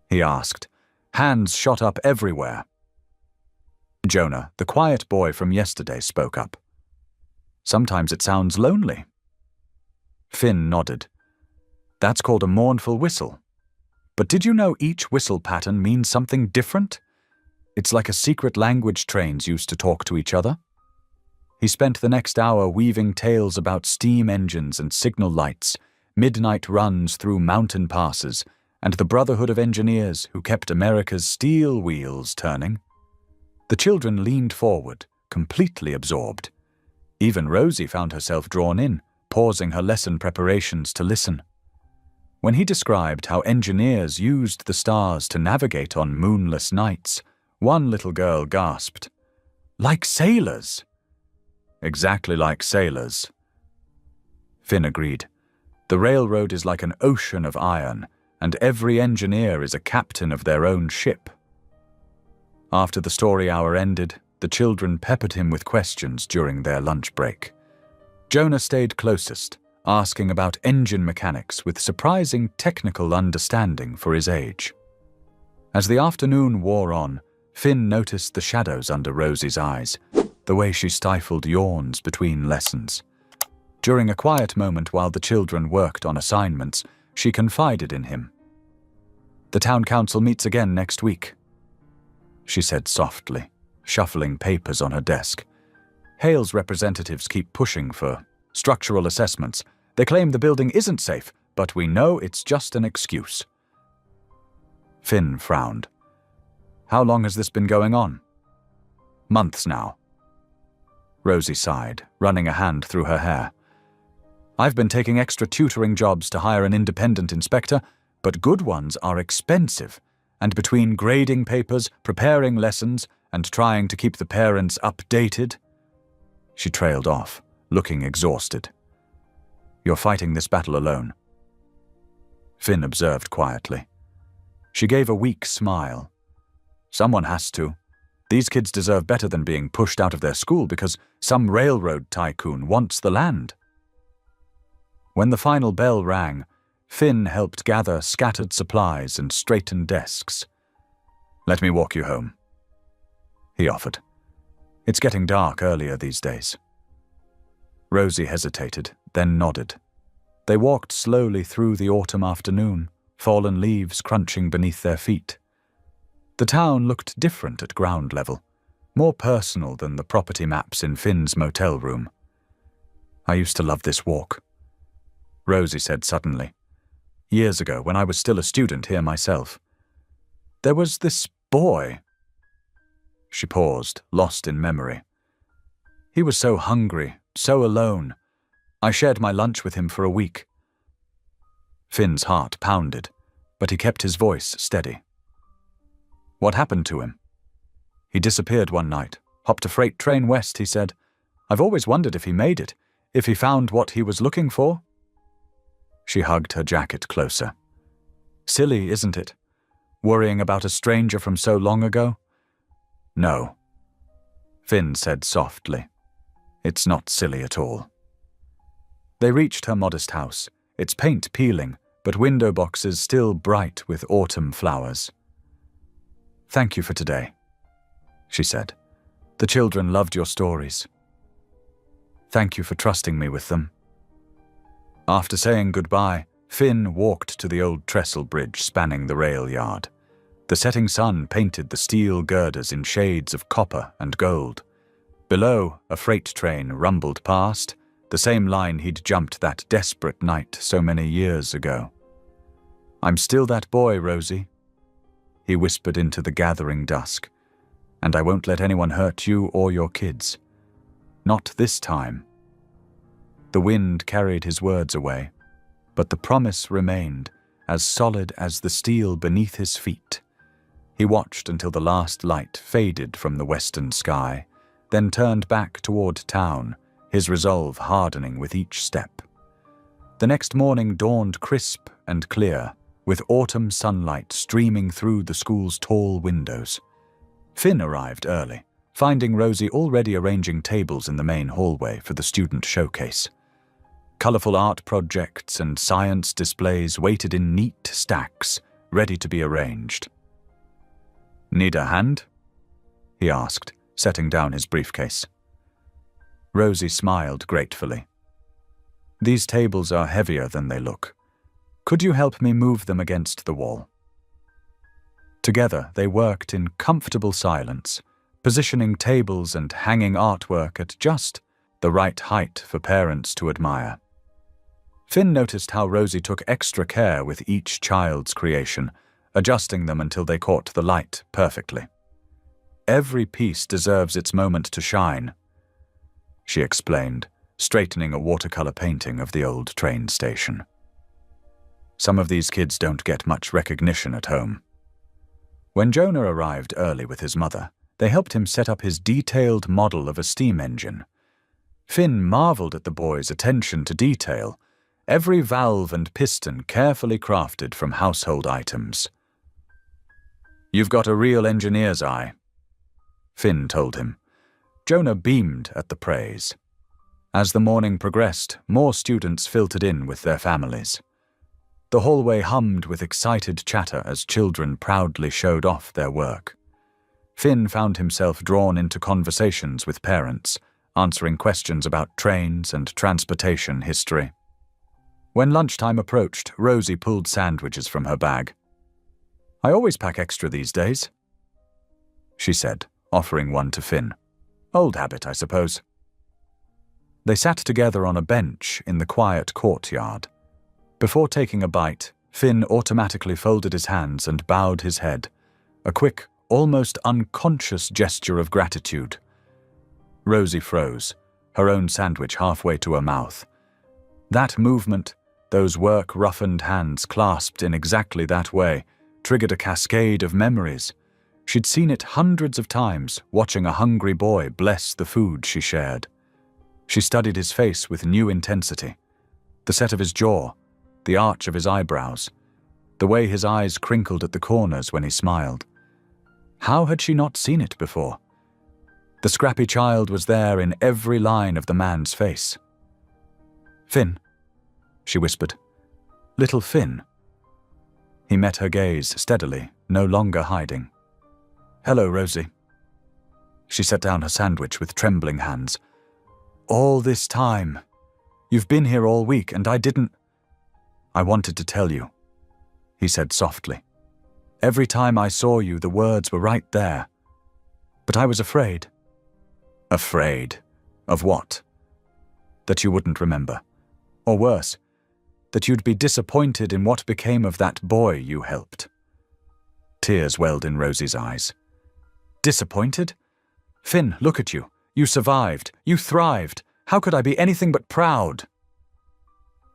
he asked. Hands shot up everywhere. Jonah, the quiet boy from yesterday, spoke up. "Sometimes it sounds lonely." Finn nodded. "That's called a mournful whistle. But did you know each whistle pattern means something different? It's like a secret language trains used to talk to each other." He spent the next hour weaving tales about steam engines and signal lights, midnight runs through mountain passes, and the brotherhood of engineers who kept America's steel wheels turning. The children leaned forward, completely absorbed. Even Rosie found herself drawn in, pausing her lesson preparations to listen. When he described how engineers used the stars to navigate on moonless nights, one little girl gasped, "Like sailors!" "Exactly like sailors." Finn agreed. The railroad is like an ocean of iron, and every engineer is a captain of their own ship. After the story hour ended, the children peppered him with questions during their lunch break. Jonah stayed closest, asking about engine mechanics with surprising technical understanding for his age. As the afternoon wore on, Finn noticed the shadows under Rosie's eyes, the way she stifled yawns between lessons. During a quiet moment while the children worked on assignments, she confided in him. "The town council meets again next week," she said softly, shuffling papers on her desk. "Hale's representatives keep pushing for structural assessments. They claim the building isn't safe, but we know it's just an excuse." Finn frowned. "How long has this been going on?" "Months now." Rosie sighed, running a hand through her hair. "I've been taking extra tutoring jobs to hire an independent inspector, but good ones are expensive, and between grading papers, preparing lessons, and trying to keep the parents updated—" She trailed off, looking exhausted. "You're fighting this battle alone." Finn observed quietly. She gave a weak smile. "Someone has to. These kids deserve better than being pushed out of their school because some railroad tycoon wants the land." When the final bell rang, Finn helped gather scattered supplies and straighten desks. "Let me walk you home," he offered. "It's getting dark earlier these days." Rosie hesitated, then nodded. They walked slowly through the autumn afternoon, fallen leaves crunching beneath their feet. The town looked different at ground level, more personal than the property maps in Finn's motel room. "I used to love this walk," Rosie said suddenly. "Years ago, when I was still a student here myself. There was this boy." She paused, lost in memory. "He was so hungry, so alone. I shared my lunch with him for a week." Finn's heart pounded, but he kept his voice steady. "What happened to him?" "He disappeared one night, hopped a freight train west," he said. "I've always wondered if he made it, if he found what he was looking for." She hugged her jacket closer. "Silly, isn't it? Worrying about a stranger from so long ago?" "No," Finn said softly. "It's not silly at all." They reached her modest house, its paint peeling, but window boxes still bright with autumn flowers. "Thank you for today," she said. "The children loved your stories." "Thank you for trusting me with them." After saying goodbye, Finn walked to the old trestle bridge spanning the rail yard. The setting sun painted the steel girders in shades of copper and gold. Below, a freight train rumbled past, the same line he'd jumped that desperate night so many years ago. "I'm still that boy, Rosie," he whispered into the gathering dusk, "and I won't let anyone hurt you or your kids. Not this time." The wind carried his words away, but the promise remained, as solid as the steel beneath his feet. He watched until the last light faded from the western sky, then turned back toward town, his resolve hardening with each step. The next morning dawned crisp and clear, with autumn sunlight streaming through the school's tall windows. Finn arrived early, finding Rosie already arranging tables in the main hallway for the student showcase. Colorful art projects and science displays waited in neat stacks, ready to be arranged. "Need a hand?" he asked, setting down his briefcase. Rosie smiled gratefully. "These tables are heavier than they look. Could you help me move them against the wall?" Together, they worked in comfortable silence, positioning tables and hanging artwork at just the right height for parents to admire. Finn noticed how Rosie took extra care with each child's creation, adjusting them until they caught the light perfectly. every piece deserves its moment to shine," she explained, straightening a watercolor painting of the old train station. "Some of these kids don't get much recognition at home." When Jonah arrived early with his mother, they helped him set up his detailed model of a steam engine. Finn marveled at the boy's attention to detail, every valve and piston carefully crafted from household items. "You've got a real engineer's eye," Finn told him. Jonah beamed at the praise. As the morning progressed, more students filtered in with their families. The hallway hummed with excited chatter as children proudly showed off their work. Finn found himself drawn into conversations with parents, answering questions about trains and transportation history. When lunchtime approached, Rosie pulled sandwiches from her bag. "I always pack extra these days," she said, offering one to Finn. "Old habit, I suppose." They sat together on a bench in the quiet courtyard. Before taking a bite, Finn automatically folded his hands and bowed his head, a quick, almost unconscious gesture of gratitude. Rosie froze, her own sandwich halfway to her mouth. That movement, those work-roughened hands clasped in exactly that way, triggered a cascade of memories. She'd seen it hundreds of times, watching a hungry boy bless the food she shared. She studied his face with new intensity. The set of his jaw, the arch of his eyebrows, the way his eyes crinkled at the corners when he smiled. How had she not seen it before? The scrappy child was there in every line of the man's face. "Finn," she whispered. "Little Finn." He met her gaze steadily, no longer hiding. "Hello, Rosie." She set down her sandwich with trembling hands. "All this time. You've been here all week, and I didn't—" "I wanted to tell you," he said softly. "Every time I saw you, the words were right there. But I was afraid." "Afraid? Of what?" "That you wouldn't remember. Or worse, that you'd be disappointed in what became of that boy you helped." Tears welled in Rosie's eyes. "Disappointed? Finn, look at you. You survived. You thrived. How could I be anything but proud?"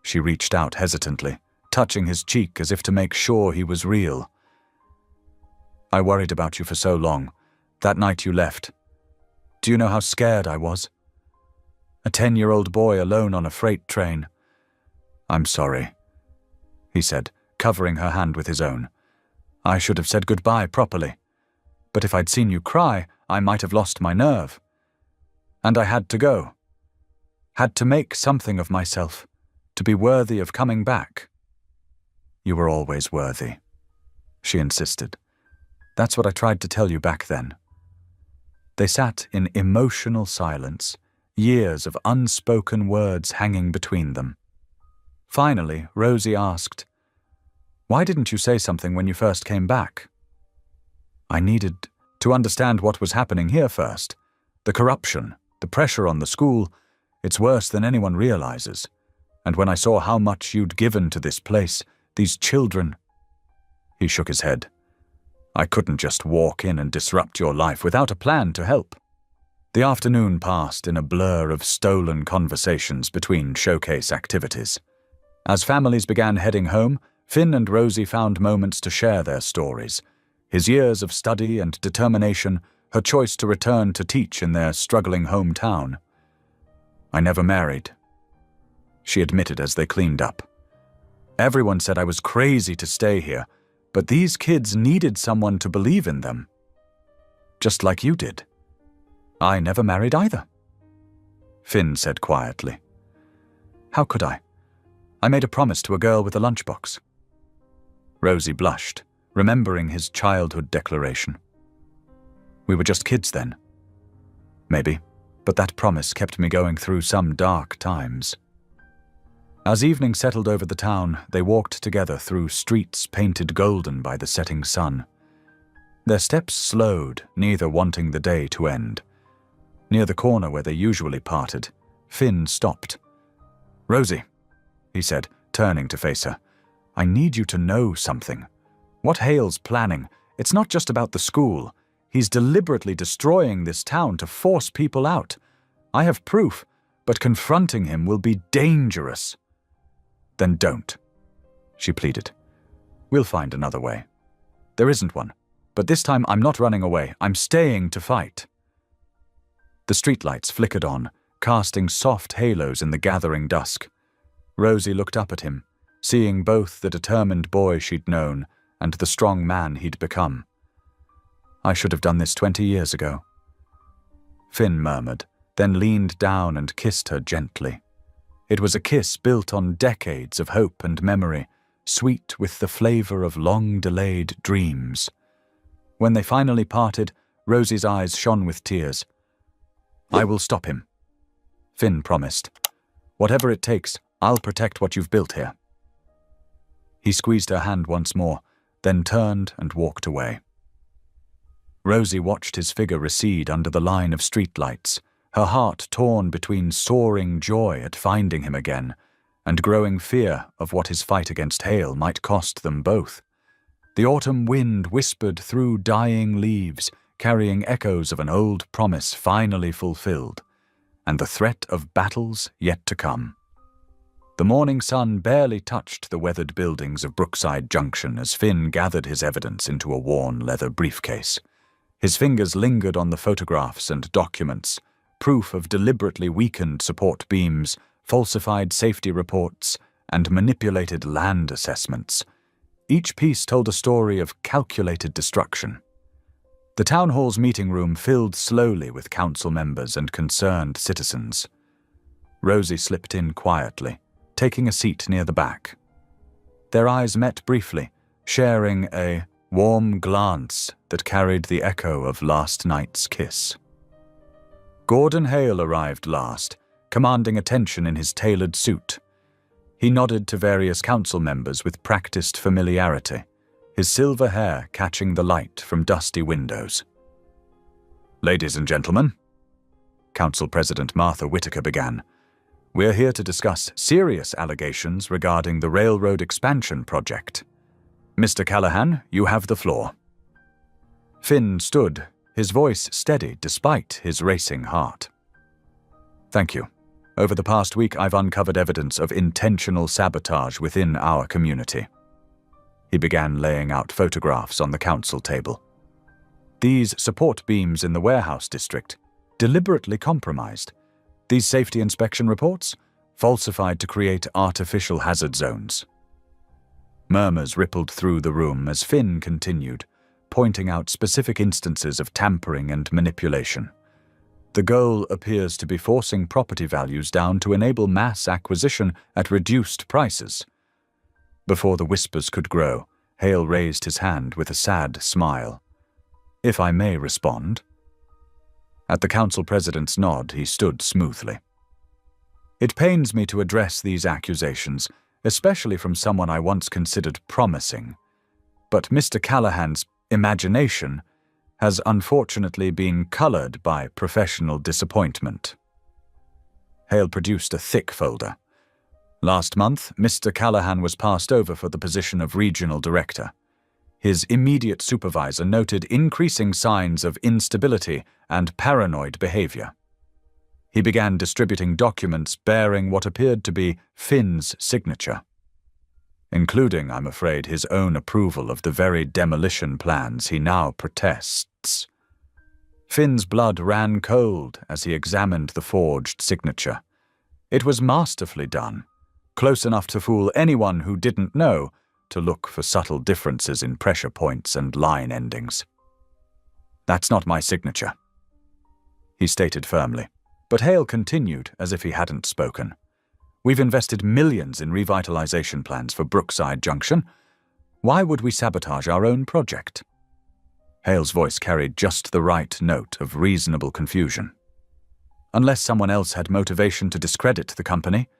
She reached out hesitantly, touching his cheek as if to make sure he was real. "I worried about you for so long. That night you left. Do you know how scared I was? A 10-year-old boy alone on a freight train. I'm sorry," he said, covering her hand with his own. "I should have said goodbye properly. But if I'd seen you cry, I might have lost my nerve. And I had to go. Had to make something of myself, to be worthy of coming back." "You were always worthy," she insisted. "That's what I tried to tell you back then." They sat in emotional silence, years of unspoken words hanging between them. Finally, Rosie asked, "Why didn't you say something when you first came back?" "I needed to understand what was happening here first. The corruption, the pressure on the school, it's worse than anyone realizes. And when I saw how much you'd given to this place, these children—" He shook his head. "I couldn't just walk in and disrupt your life without a plan to help." The afternoon passed in a blur of stolen conversations between showcase activities. As families began heading home, Finn and Rosie found moments to share their stories. His years of study and determination, her choice to return to teach in their struggling hometown. "I never married," she admitted as they cleaned up. "Everyone said I was crazy to stay here, but these kids needed someone to believe in them. Just like you did." "I never married either," Finn said quietly. "How could I? I made a promise to a girl with a lunchbox." Rosie blushed, remembering his childhood declaration. "We were just kids then." "Maybe, but that promise kept me going through some dark times." As evening settled over the town, they walked together through streets painted golden by the setting sun. Their steps slowed, neither wanting the day to end. Near the corner where they usually parted, Finn stopped. "Rosie," he said, turning to face her, "I need you to know something. What Hale's planning, it's not just about the school. He's deliberately destroying this town to force people out. I have proof, but confronting him will be dangerous." "Then don't," she pleaded. "We'll find another way. There isn't one, but this time I'm not running away. I'm staying to fight." The streetlights flickered on, casting soft halos in the gathering dusk. Rosie looked up at him, seeing both the determined boy she'd known and the strong man he'd become. "I should have done this 20 years ago." Finn murmured, then leaned down and kissed her gently. It was a kiss built on decades of hope and memory, sweet with the flavor of long-delayed dreams. When they finally parted, Rosie's eyes shone with tears. "I will stop him," Finn promised. "Whatever it takes, I'll protect what you've built here." He squeezed her hand once more, then turned and walked away. Rosie watched his figure recede under the line of streetlights, her heart torn between soaring joy at finding him again and growing fear of what his fight against Hale might cost them both. The autumn wind whispered through dying leaves, carrying echoes of an old promise finally fulfilled, and the threat of battles yet to come. The morning sun barely touched the weathered buildings of Brookside Junction as Finn gathered his evidence into a worn leather briefcase. His fingers lingered on the photographs and documents, proof of deliberately weakened support beams, falsified safety reports, and manipulated land assessments. Each piece told a story of calculated destruction. The town hall's meeting room filled slowly with council members and concerned citizens. Rosie slipped in quietly, taking a seat near the back. Their eyes met briefly, sharing a warm glance that carried the echo of last night's kiss. Gordon Hale arrived last, commanding attention in his tailored suit. He nodded to various council members with practiced familiarity, his silver hair catching the light from dusty windows. "Ladies and gentlemen," Council President Martha Whitaker began, "we're here to discuss serious allegations regarding the railroad expansion project. Mr. Callahan, you have the floor." Finn stood, his voice steady despite his racing heart. "Thank you. Over the past week, I've uncovered evidence of intentional sabotage within our community." He began laying out photographs on the council table. These support beams in the warehouse district, deliberately compromised. These safety inspection reports, falsified to create artificial hazard zones. Murmurs rippled through the room as Finn continued, pointing out specific instances of tampering and manipulation. The goal appears to be forcing property values down to enable mass acquisition at reduced prices. Before the whispers could grow, Hale raised his hand with a sad smile. "If I may respond." At the council president's nod, he stood smoothly. "It pains me to address these accusations, especially from someone I once considered promising. But Mr. Callahan's imagination has unfortunately been colored by professional disappointment." Hale produced a thick folder. Last month, Mr. Callahan was passed over for the position of regional director. His immediate supervisor noted increasing signs of instability and paranoid behavior. He began distributing documents bearing what appeared to be Finn's signature, including, I'm afraid, his own approval of the very demolition plans he now protests. Finn's blood ran cold as he examined the forged signature. It was masterfully done, close enough to fool anyone who didn't know to look for subtle differences in pressure points and line endings. "That's not my signature," he stated firmly, but Hale continued as if he hadn't spoken. "We've invested millions in revitalization plans for Brookside Junction. Why would we sabotage our own project?" Hale's voice carried just the right note of reasonable confusion. "Unless someone else had motivation to discredit the company."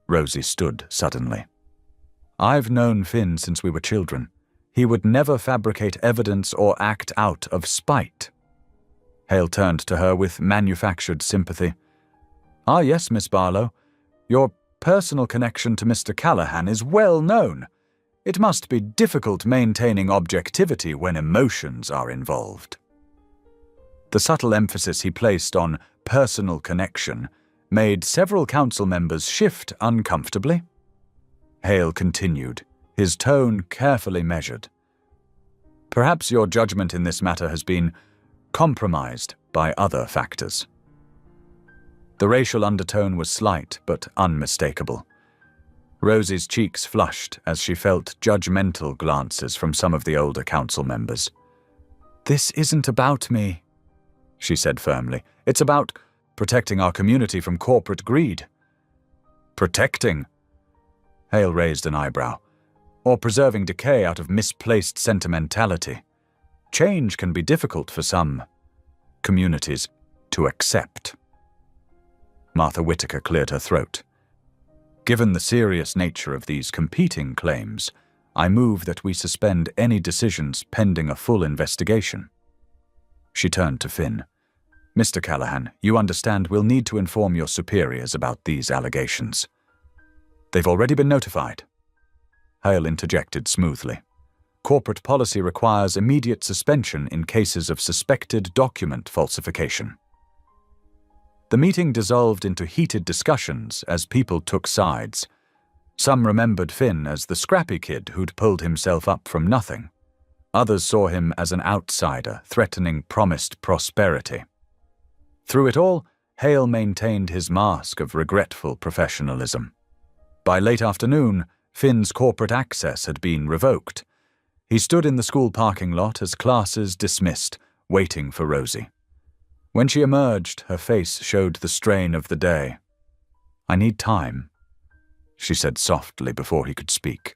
Rosie stood suddenly. "I've known Finn since we were children. He would never fabricate evidence or act out of spite." Hale turned to her with manufactured sympathy. "Ah, yes, Miss Barlow. Your personal connection to Mr. Callahan is well known. It must be difficult maintaining objectivity when emotions are involved." The subtle emphasis he placed on personal connection made several council members shift uncomfortably. Hale continued, his tone carefully measured. Perhaps your judgment in this matter has been compromised by other factors. The racial undertone was slight but unmistakable. Rosie's cheeks flushed as she felt judgmental glances from some of the older council members. "This isn't about me," she said firmly. "It's about protecting our community from corporate greed." "Protecting?" Hale raised an eyebrow. "Or preserving decay out of misplaced sentimentality. Change can be difficult for some communities to accept." Martha Whittaker cleared her throat. "Given the serious nature of these competing claims, I move that we suspend any decisions pending a full investigation." She turned to Finn. "Mr. Callahan, you understand we'll need to inform your superiors about these allegations." "They've already been notified," Hale interjected smoothly. "Corporate policy requires immediate suspension in cases of suspected document falsification." The meeting dissolved into heated discussions as people took sides. Some remembered Finn as the scrappy kid who'd pulled himself up from nothing. Others saw him as an outsider threatening promised prosperity. Through it all, Hale maintained his mask of regretful professionalism. By late afternoon, Finn's corporate access had been revoked. He stood in the school parking lot as classes dismissed, waiting for Rosie. When she emerged, her face showed the strain of the day. "I need time," she said softly before he could speak.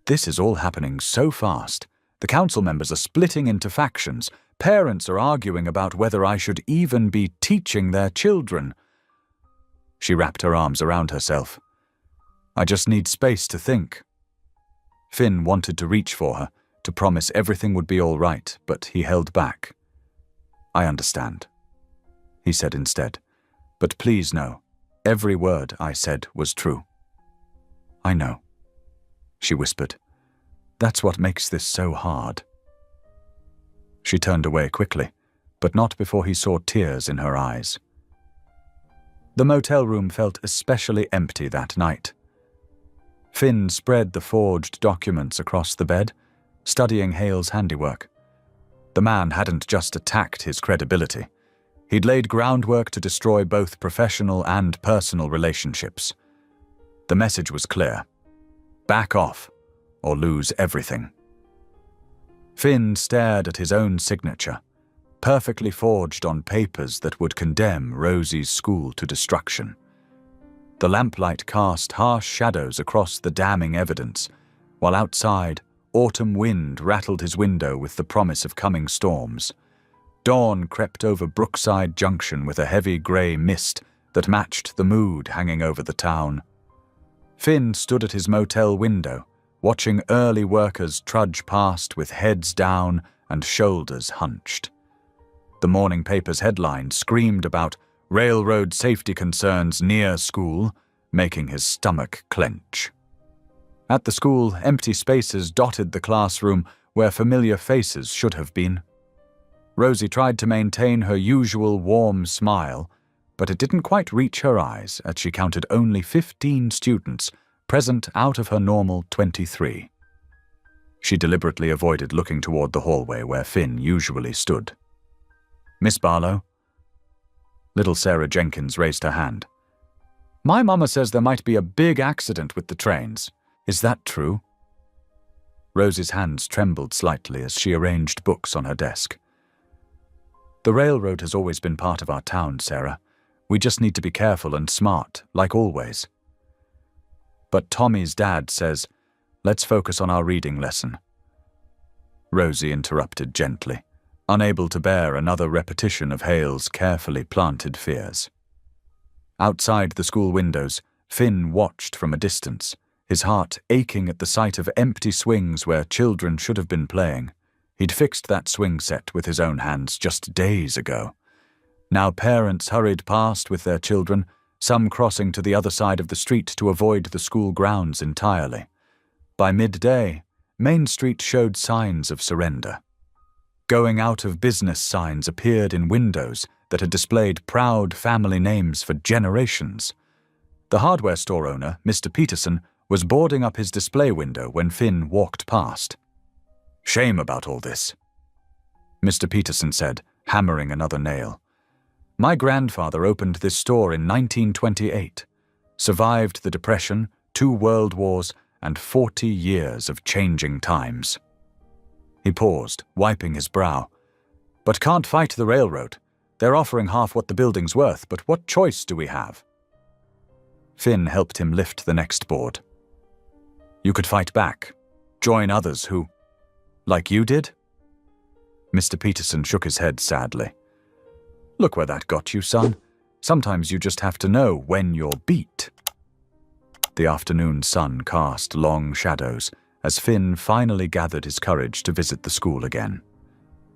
"This is all happening so fast. The council members are splitting into factions. Parents are arguing about whether I should even be teaching their children." She wrapped her arms around herself. "I just need space to think." Finn wanted to reach for her, to promise everything would be all right, but he held back. "I understand," he said instead. "But please know, every word I said was true." "I know," she whispered. "That's what makes this so hard." She turned away quickly, but not before he saw tears in her eyes. The motel room felt especially empty that night. Finn spread the forged documents across the bed, studying Hale's handiwork. The man hadn't just attacked his credibility. He'd laid groundwork to destroy both professional and personal relationships. The message was clear. Back off, or lose everything. Finn stared at his own signature, perfectly forged on papers that would condemn Rosie's school to destruction. The lamplight cast harsh shadows across the damning evidence, while outside, autumn wind rattled his window with the promise of coming storms. Dawn crept over Brookside Junction with a heavy grey mist that matched the mood hanging over the town. Finn stood at his motel window, watching early workers trudge past with heads down and shoulders hunched. The morning paper's headline screamed about railroad safety concerns near school, making his stomach clench. At the school, empty spaces dotted the classroom where familiar faces should have been. Rosie tried to maintain her usual warm smile, but it didn't quite reach her eyes as she counted only 15 students present out of her normal 23. She deliberately avoided looking toward the hallway where Finn usually stood. "Miss Barlow?" Little Sarah Jenkins raised her hand. "My mama says there might be a big accident with the trains. Is that true?" Rosie's hands trembled slightly as she arranged books on her desk. "The railroad has always been part of our town, Sarah. We just need to be careful and smart, like always." "But Tommy's dad says, let's focus on our reading lesson." Rosie interrupted gently, unable to bear another repetition of Hale's carefully planted fears. Outside the school windows, Finn watched from a distance, his heart aching at the sight of empty swings where children should have been playing. He'd fixed that swing set with his own hands just days ago. Now parents hurried past with their children, some crossing to the other side of the street to avoid the school grounds entirely. By midday, Main Street showed signs of surrender. Going out of business signs appeared in windows that had displayed proud family names for generations. The hardware store owner, Mr. Peterson, was boarding up his display window when Finn walked past. "Shame about all this," Mr. Peterson said, hammering another nail. "My grandfather opened this store in 1928, survived the Depression, 2 world wars, and 40 years of changing times." He paused, wiping his brow. "But can't fight the railroad. They're offering half what the building's worth, but what choice do we have?" Finn helped him lift the next board. "You could fight back, join others who, like you did?" Mr. Peterson shook his head sadly. "Look where that got you, son. Sometimes you just have to know when you're beat." The afternoon sun cast long shadows as Finn finally gathered his courage to visit the school again.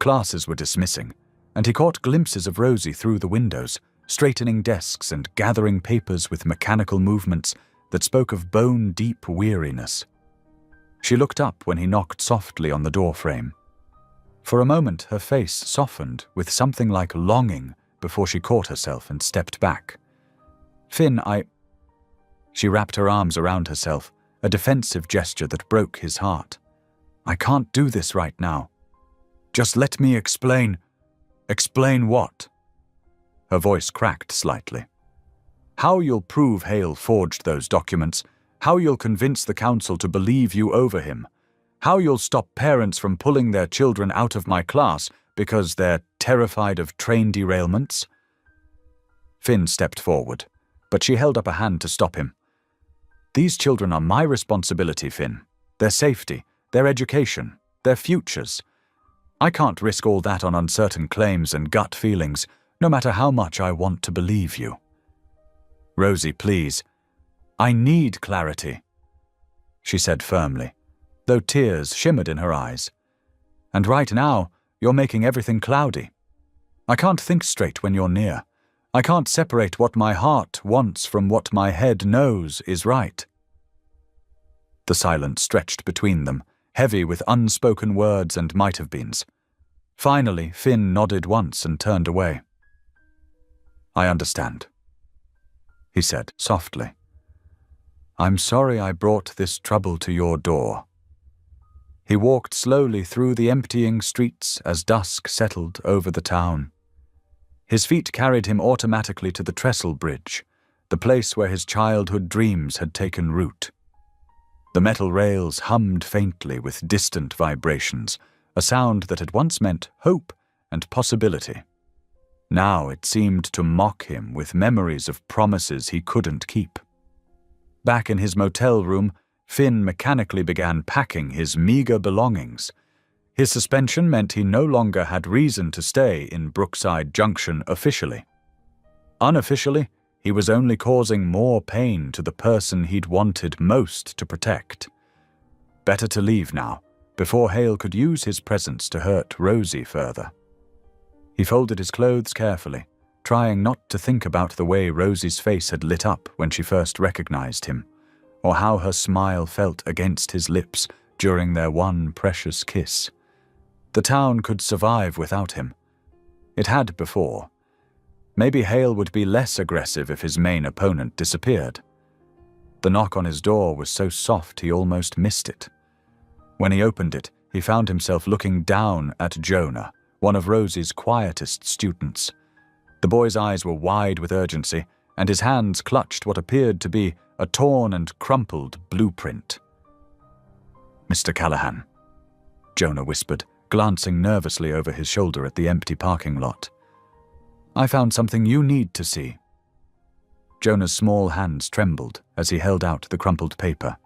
Classes were dismissing, and he caught glimpses of Rosie through the windows, straightening desks and gathering papers with mechanical movements that spoke of bone-deep weariness. She looked up when he knocked softly on the doorframe. For a moment her face softened with something like longing before she caught herself and stepped back. "Finn, She wrapped her arms around herself, a defensive gesture that broke his heart. "I can't do this right now. Just let me explain." "Explain what?" Her voice cracked slightly. "How you'll prove Hale forged those documents, how you'll convince the council to believe you over him, how you'll stop parents from pulling their children out of my class because they're terrified of train derailments." Finn stepped forward, but she held up a hand to stop him. "These children are my responsibility, Finn. Their safety, their education, their futures. I can't risk all that on uncertain claims and gut feelings, no matter how much I want to believe you." "Rosie, please. I need clarity," she said firmly, though tears shimmered in her eyes. "And right now, you're making everything cloudy. I can't think straight when you're near. I can't separate what my heart wants from what my head knows is right." The silence stretched between them, heavy with unspoken words and might-have-beens. Finally, Finn nodded once and turned away. "I understand," he said softly. "I'm sorry I brought this trouble to your door." He walked slowly through the emptying streets as dusk settled over the town. His feet carried him automatically to the trestle bridge, the place where his childhood dreams had taken root. The metal rails hummed faintly with distant vibrations, a sound that had once meant hope and possibility. Now it seemed to mock him with memories of promises he couldn't keep. Back in his motel room, Finn mechanically began packing his meager belongings. His suspension meant he no longer had reason to stay in Brookside Junction officially. Unofficially, he was only causing more pain to the person he'd wanted most to protect. Better to leave now, before Hale could use his presence to hurt Rosie further. He folded his clothes carefully, trying not to think about the way Rosie's face had lit up when she first recognized him, or how her smile felt against his lips during their one precious kiss. The town could survive without him. It had before. Maybe Hale would be less aggressive if his main opponent disappeared. The knock on his door was so soft he almost missed it. When he opened it, he found himself looking down at Jonah, one of Rosie's quietest students. The boy's eyes were wide with urgency, and his hands clutched what appeared to be a torn and crumpled blueprint. "Mr. Callahan," Jonah whispered, glancing nervously over his shoulder at the empty parking lot. "I found something you need to see." Jonah's small hands trembled as he held out the crumpled paper.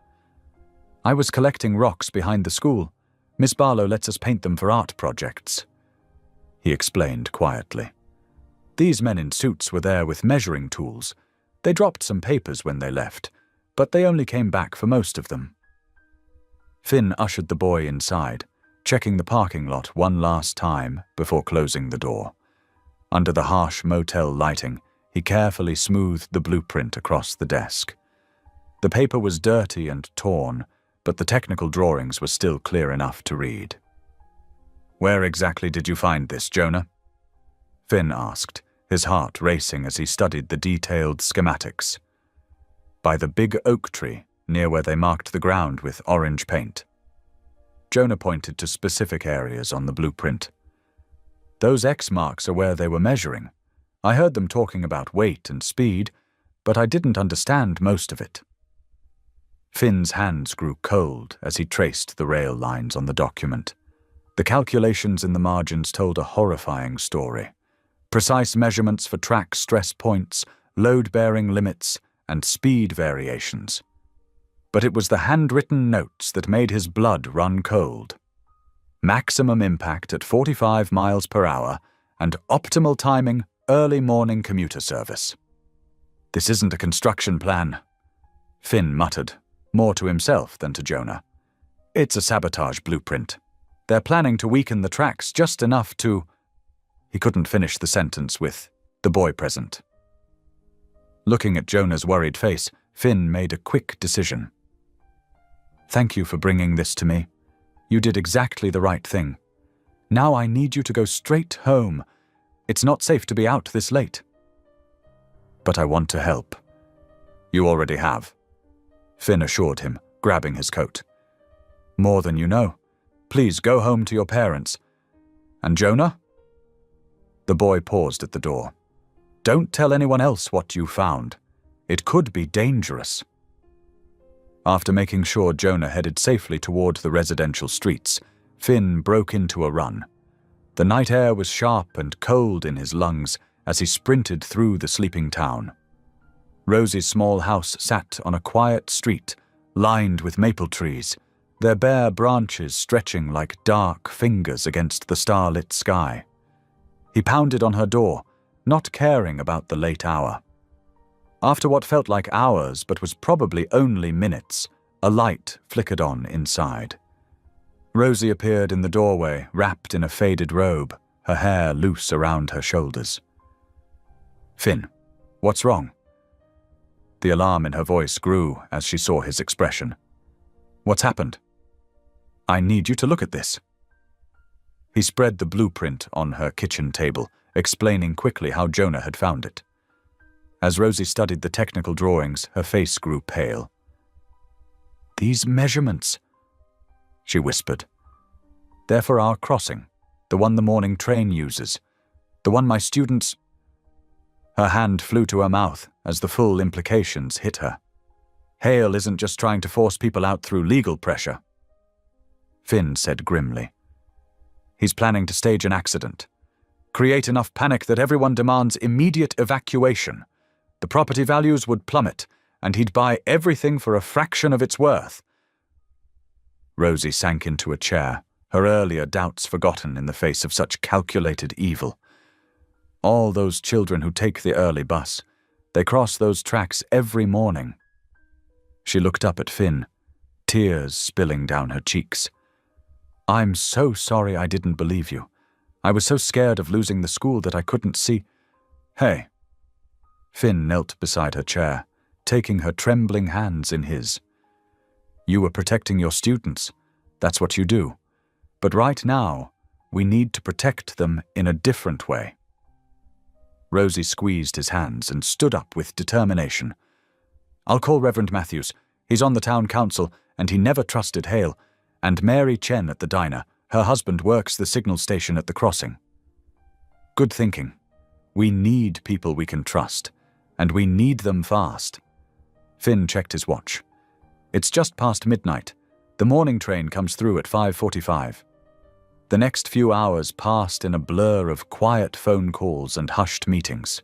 "I was collecting rocks behind the school. Miss Barlow lets us paint them for art projects," he explained quietly. "These men in suits were there with measuring tools. They dropped some papers when they left, but they only came back for most of them." Finn ushered the boy inside, checking the parking lot one last time before closing the door. Under the harsh motel lighting, he carefully smoothed the blueprint across the desk. The paper was dirty and torn, but the technical drawings were still clear enough to read. Where exactly did you find this, Jonah? Finn asked, his heart racing as he studied the detailed schematics. By the big oak tree, near where they marked the ground with orange paint. Jonah pointed to specific areas on the blueprint. Those X marks are where they were measuring. I heard them talking about weight and speed, but I didn't understand most of it. Finn's hands grew cold as he traced the rail lines on the document. The calculations in the margins told a horrifying story. Precise measurements for track stress points, load-bearing limits, and speed variations. But it was the handwritten notes that made his blood run cold. Maximum impact at 45 miles per hour and optimal timing early morning commuter service. This isn't a construction plan, Finn muttered, more to himself than to Jonah. It's a sabotage blueprint. They're planning to weaken the tracks just enough to... He couldn't finish the sentence with the boy present. Looking at Jonah's worried face, Finn made a quick decision. Thank you for bringing this to me. You did exactly the right thing. Now I need you to go straight home. It's not safe to be out this late. But I want to help. You already have, Finn assured him, grabbing his coat. More than you know. Please go home to your parents. And Jonah? The boy paused at the door. Don't tell anyone else what you found. It could be dangerous. After making sure Jonah headed safely toward the residential streets, Finn broke into a run. The night air was sharp and cold in his lungs as he sprinted through the sleeping town. Rosie's small house sat on a quiet street, lined with maple trees, their bare branches stretching like dark fingers against the starlit sky. He pounded on her door, not caring about the late hour. After what felt like hours but was probably only minutes, a light flickered on inside. Rosie appeared in the doorway, wrapped in a faded robe, her hair loose around her shoulders. Finn, what's wrong? The alarm in her voice grew as she saw his expression. What's happened? I need you to look at this. He spread the blueprint on her kitchen table, explaining quickly how Jonah had found it. As Rosie studied the technical drawings, her face grew pale. These measurements, she whispered. They're for our crossing, the one the morning train uses, the one my students... Her hand flew to her mouth as the full implications hit her. Hale isn't just trying to force people out through legal pressure, Finn said grimly. He's planning to stage an accident. Create enough panic that everyone demands immediate evacuation. The property values would plummet, and he'd buy everything for a fraction of its worth. Rosie sank into a chair, her earlier doubts forgotten in the face of such calculated evil. All those children who take the early bus, they cross those tracks every morning. She looked up at Finn, tears spilling down her cheeks. I'm so sorry I didn't believe you. I was so scared of losing the school that I couldn't see. Hey. Finn knelt beside her chair, taking her trembling hands in his. You were protecting your students. That's what you do. But right now, we need to protect them in a different way. Rosie squeezed his hands and stood up with determination. I'll call Reverend Matthews. He's on the town council, and he never trusted Hale. And Mary Chen at the diner. Her husband works the signal station at the crossing. Good thinking. We need people we can trust, and we need them fast. Finn checked his watch. It's just past midnight. The morning train comes through at 5:45. The next few hours passed in a blur of quiet phone calls and hushed meetings.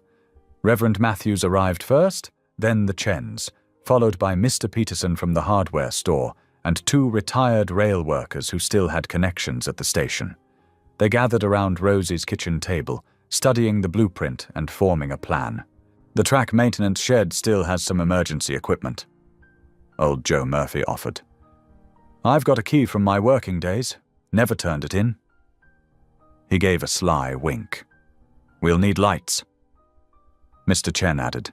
Reverend Matthews arrived first, then the Chens, followed by Mr. Peterson from the hardware store, and 2 retired rail workers who still had connections at the station. They gathered around Rosie's kitchen table, studying the blueprint and forming a plan. The track maintenance shed still has some emergency equipment, old Joe Murphy offered. I've got a key from my working days. Never turned it in. He gave a sly wink. We'll need lights, Mr. Chen added,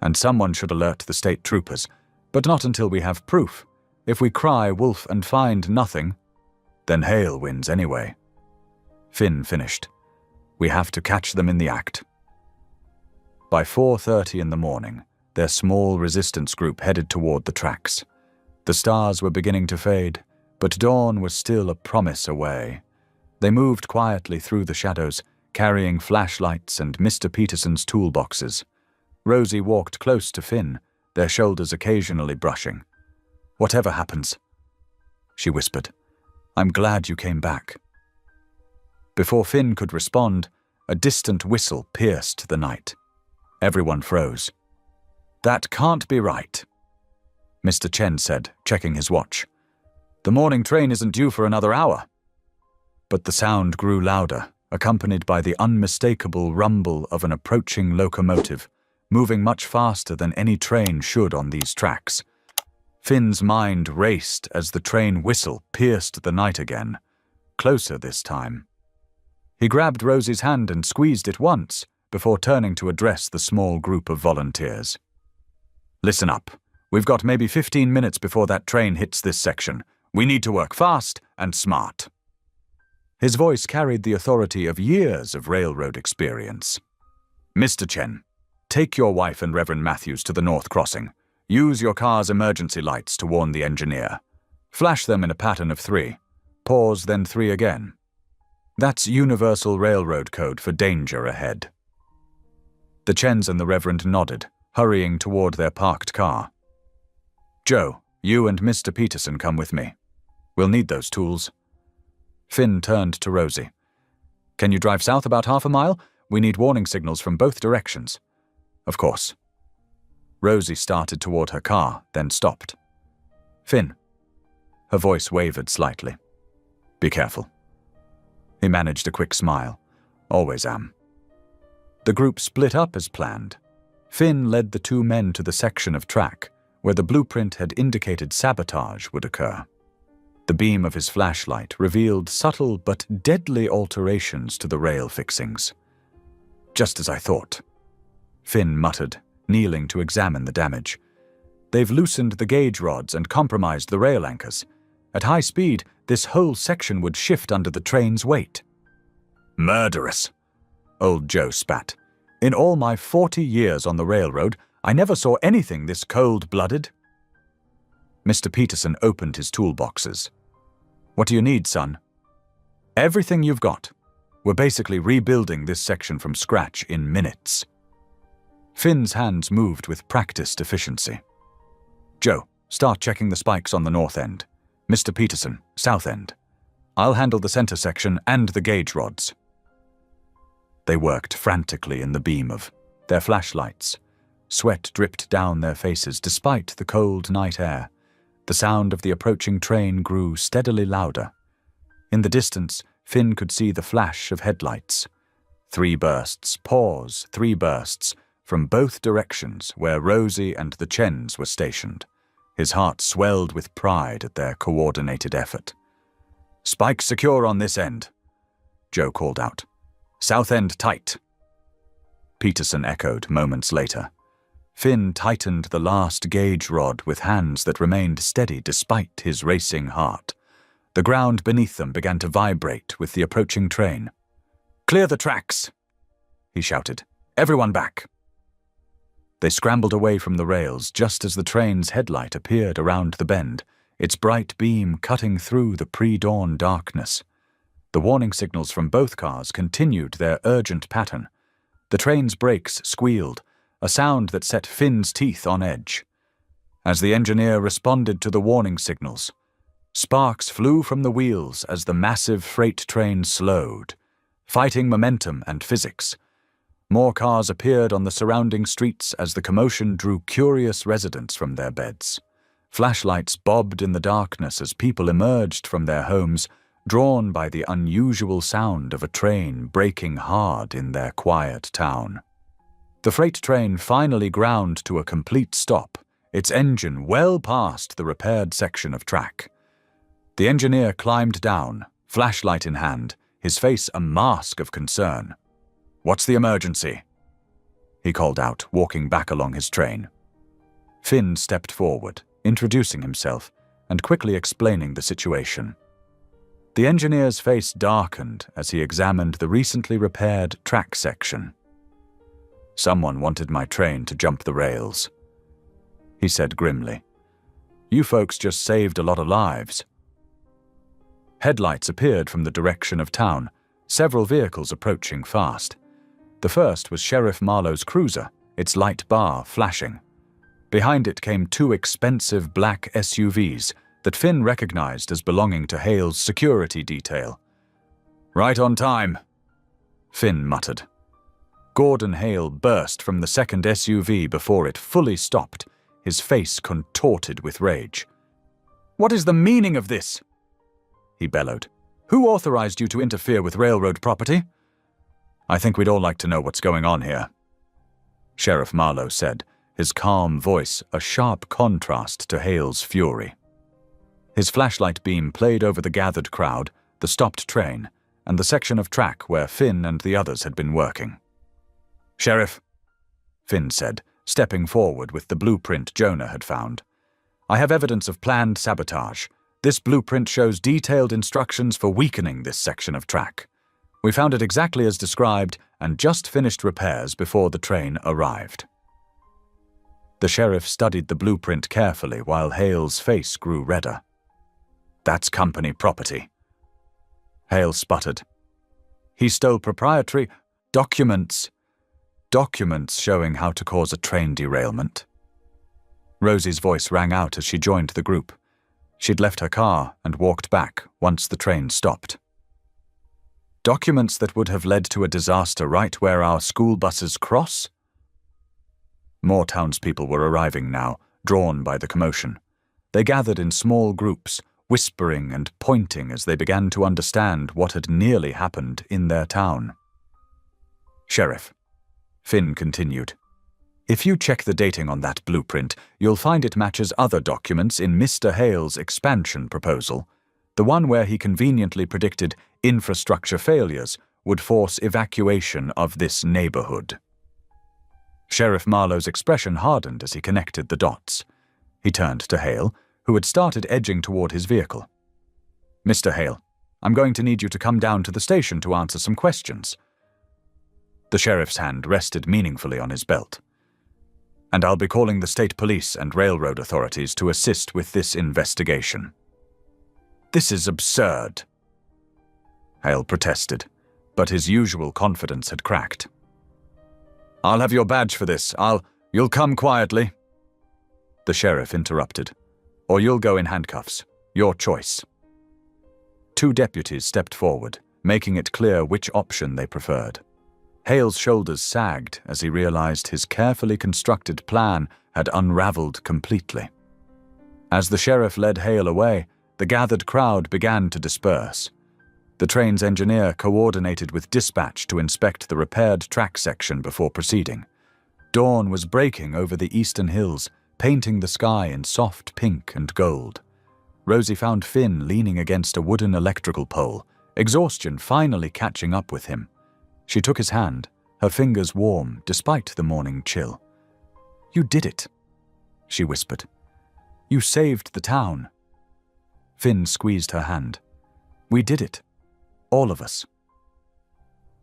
and someone should alert the state troopers, but not until we have proof. If we cry wolf and find nothing, then Hale wins anyway. Finn finished. "We have to catch them in the act." By 4:30 in the morning, their small resistance group headed toward the tracks. The stars were beginning to fade, but dawn was still a promise away. They moved quietly through the shadows, carrying flashlights and Mr. Peterson's toolboxes. Rosie walked close to Finn, their shoulders occasionally brushing. "Whatever happens," she whispered, "I'm glad you came back." Before Finn could respond, a distant whistle pierced the night. Everyone froze. "That can't be right," Mr. Chen said, checking his watch. "The morning train isn't due for another hour." But the sound grew louder, accompanied by the unmistakable rumble of an approaching locomotive, moving much faster than any train should on these tracks. Finn's mind raced as the train whistle pierced the night again, closer this time. He grabbed Rosie's hand and squeezed it once, before turning to address the small group of volunteers. "Listen up. We've got maybe 15 minutes before that train hits this section. We need to work fast and smart." His voice carried the authority of years of railroad experience. "Mr. Chen, take your wife and Reverend Matthews to the North Crossing. Use your car's emergency lights to warn the engineer. Flash them in a pattern of 3. Pause, then 3 again. That's universal railroad code for danger ahead." The Chens and the Reverend nodded, hurrying toward their parked car. "Joe, you and Mr. Peterson come with me. We'll need those tools." Finn turned to Rosie. "Can you drive south about half a mile? We need warning signals from both directions." "Of course." Rosie started toward her car, then stopped. "Finn." Her voice wavered slightly. "Be careful." He managed a quick smile. "Always am." The group split up as planned. Finn led the 2 men to the section of track where the blueprint had indicated sabotage would occur. The beam of his flashlight revealed subtle but deadly alterations to the rail fixings. "Just as I thought," Finn muttered, kneeling to examine the damage. "They've loosened the gauge rods and compromised the rail anchors. At high speed, this whole section would shift under the train's weight." "Murderous," old Joe spat. "In all my 40 years on the railroad, I never saw anything this cold-blooded." Mr. Peterson opened his toolboxes. "What do you need, son?" "Everything you've got. We're basically rebuilding this section from scratch in minutes." Finn's hands moved with practiced efficiency. "Joe, start checking the spikes on the north end. Mr. Peterson, south end. I'll handle the center section and the gauge rods." They worked frantically in the beam of their flashlights. Sweat dripped down their faces despite the cold night air. The sound of the approaching train grew steadily louder. In the distance, Finn could see the flash of headlights. 3 bursts, pause, 3 bursts, from both directions where Rosie and the Chens were stationed. His heart swelled with pride at their coordinated effort. "Spike secure on this end," Joe called out. "South end tight." Peterson echoed moments later. Finn tightened the last gauge rod with hands that remained steady despite his racing heart. The ground beneath them began to vibrate with the approaching train. "Clear the tracks," he shouted. "Everyone back." They scrambled away from the rails just as the train's headlight appeared around the bend, its bright beam cutting through the pre-dawn darkness. The warning signals from both cars continued their urgent pattern. The train's brakes squealed, a sound that set Finn's teeth on edge. As the engineer responded to the warning signals, sparks flew from the wheels as the massive freight train slowed, fighting momentum and physics. More cars appeared on the surrounding streets as the commotion drew curious residents from their beds. Flashlights bobbed in the darkness as people emerged from their homes, drawn by the unusual sound of a train braking hard in their quiet town. The freight train finally ground to a complete stop, its engine well past the repaired section of track. The engineer climbed down, flashlight in hand, his face a mask of concern. "What's the emergency?" he called out, walking back along his train. Finn stepped forward, introducing himself and quickly explaining the situation. The engineer's face darkened as he examined the recently repaired track section. "Someone wanted my train to jump the rails," he said grimly. "You folks just saved a lot of lives." Headlights appeared from the direction of town, several vehicles approaching fast. The first was Sheriff Marlowe's cruiser, its light bar flashing. Behind it came two expensive black SUVs that Finn recognized as belonging to Hale's security detail. "Right on time," Finn muttered. Gordon Hale burst from the second SUV before it fully stopped, his face contorted with rage. "What is the meaning of this?" he bellowed. "Who authorized you to interfere with railroad property?" "I think we'd all like to know what's going on here," Sheriff Marlowe said, his calm voice a sharp contrast to Hale's fury. His flashlight beam played over the gathered crowd, the stopped train, and the section of track where Finn and the others had been working. "Sheriff," Finn said, stepping forward with the blueprint Jonah had found. "I have evidence of planned sabotage. This blueprint shows detailed instructions for weakening this section of track. We found it exactly as described and just finished repairs before the train arrived." The sheriff studied the blueprint carefully while Hale's face grew redder. "That's company property," Hale sputtered. "He stole proprietary documents showing how to cause a train derailment." Rosie's voice rang out as she joined the group. She'd left her car and walked back once the train stopped. "Documents that would have led to a disaster right where our school buses cross?" More townspeople were arriving now, drawn by the commotion. They gathered in small groups, whispering and pointing as they began to understand what had nearly happened in their town. "Sheriff," Finn continued, "if you check the dating on that blueprint, you'll find it matches other documents in Mr. Hale's expansion proposal, the one where he conveniently predicted infrastructure failures would force evacuation of this neighborhood." Sheriff Marlowe's expression hardened as he connected the dots. He turned to Hale, who had started edging toward his vehicle. "Mr. Hale, I'm going to need you to come down to the station to answer some questions." The sheriff's hand rested meaningfully on his belt. "And I'll be calling the state police and railroad authorities to assist with this investigation." "This is absurd," Hale protested, but his usual confidence had cracked. "I'll have your badge for this. You'll come quietly," the sheriff interrupted. "Or you'll go in handcuffs. Your choice." Two deputies stepped forward, making it clear which option they preferred. Hale's shoulders sagged as he realized his carefully constructed plan had unraveled completely. As the sheriff led Hale away, the gathered crowd began to disperse. The train's engineer coordinated with dispatch to inspect the repaired track section before proceeding. Dawn was breaking over the eastern hills, painting the sky in soft pink and gold. Rosie found Finn leaning against a wooden electrical pole, exhaustion finally catching up with him. She took his hand, her fingers warm despite the morning chill. "You did it," she whispered. "You saved the town." Finn squeezed her hand. "We did it. All of us."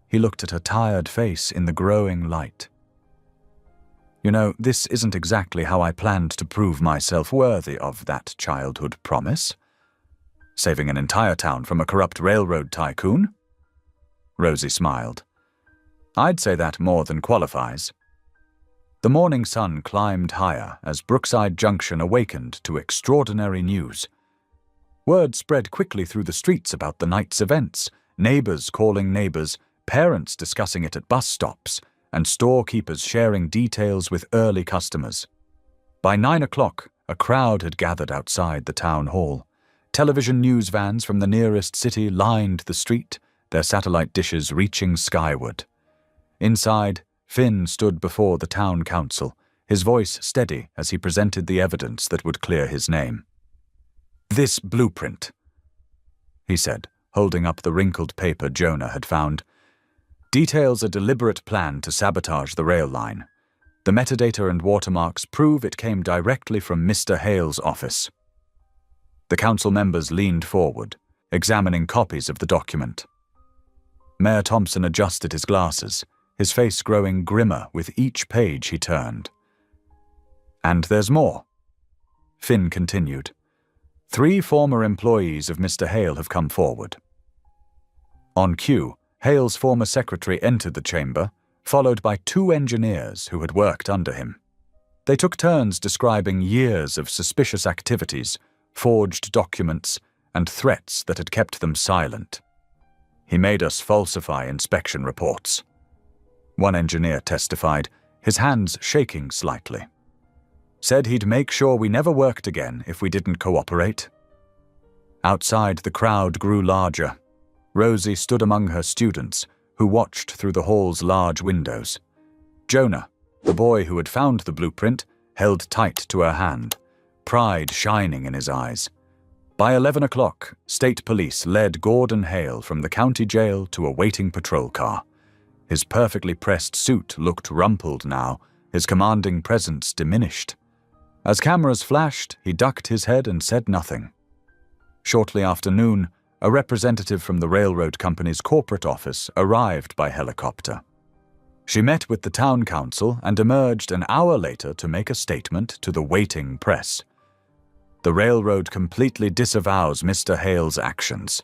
He looked at her tired face in the growing light. "You know, this isn't exactly how I planned to prove myself worthy of that childhood promise. Saving an entire town from a corrupt railroad tycoon?" Rosie smiled. "I'd say that more than qualifies." The morning sun climbed higher as Brookside Junction awakened to extraordinary news. Word spread quickly through the streets about the night's events, neighbors calling neighbors, parents discussing it at bus stops, and storekeepers sharing details with early customers. By 9 o'clock, a crowd had gathered outside the town hall. Television news vans from the nearest city lined the street, their satellite dishes reaching skyward. Inside, Finn stood before the town council, his voice steady as he presented the evidence that would clear his name. "This blueprint," he said, holding up the wrinkled paper Jonah had found, "details a deliberate plan to sabotage the rail line. The metadata and watermarks prove it came directly from Mr. Hale's office." The council members leaned forward, examining copies of the document. Mayor Thompson adjusted his glasses, his face growing grimmer with each page he turned. "And there's more," Finn continued. "3 former employees of Mr. Hale have come forward." On cue, Hale's former secretary entered the chamber, followed by 2 engineers who had worked under him. They took turns describing years of suspicious activities, forged documents, and threats that had kept them silent. "He made us falsify inspection reports," one engineer testified, his hands shaking slightly. "Said he'd make sure we never worked again if we didn't cooperate." Outside, the crowd grew larger. Rosie stood among her students, who watched through the hall's large windows. Jonah, the boy who had found the blueprint, held tight to her hand, pride shining in his eyes. By 11 o'clock, state police led Gordon Hale from the county jail to a waiting patrol car. His perfectly pressed suit looked rumpled now, his commanding presence diminished. As cameras flashed, he ducked his head and said nothing. Shortly after noon, a representative from the railroad company's corporate office arrived by helicopter. She met with the town council and emerged an hour later to make a statement to the waiting press. "The railroad completely disavows Mr. Hale's actions,"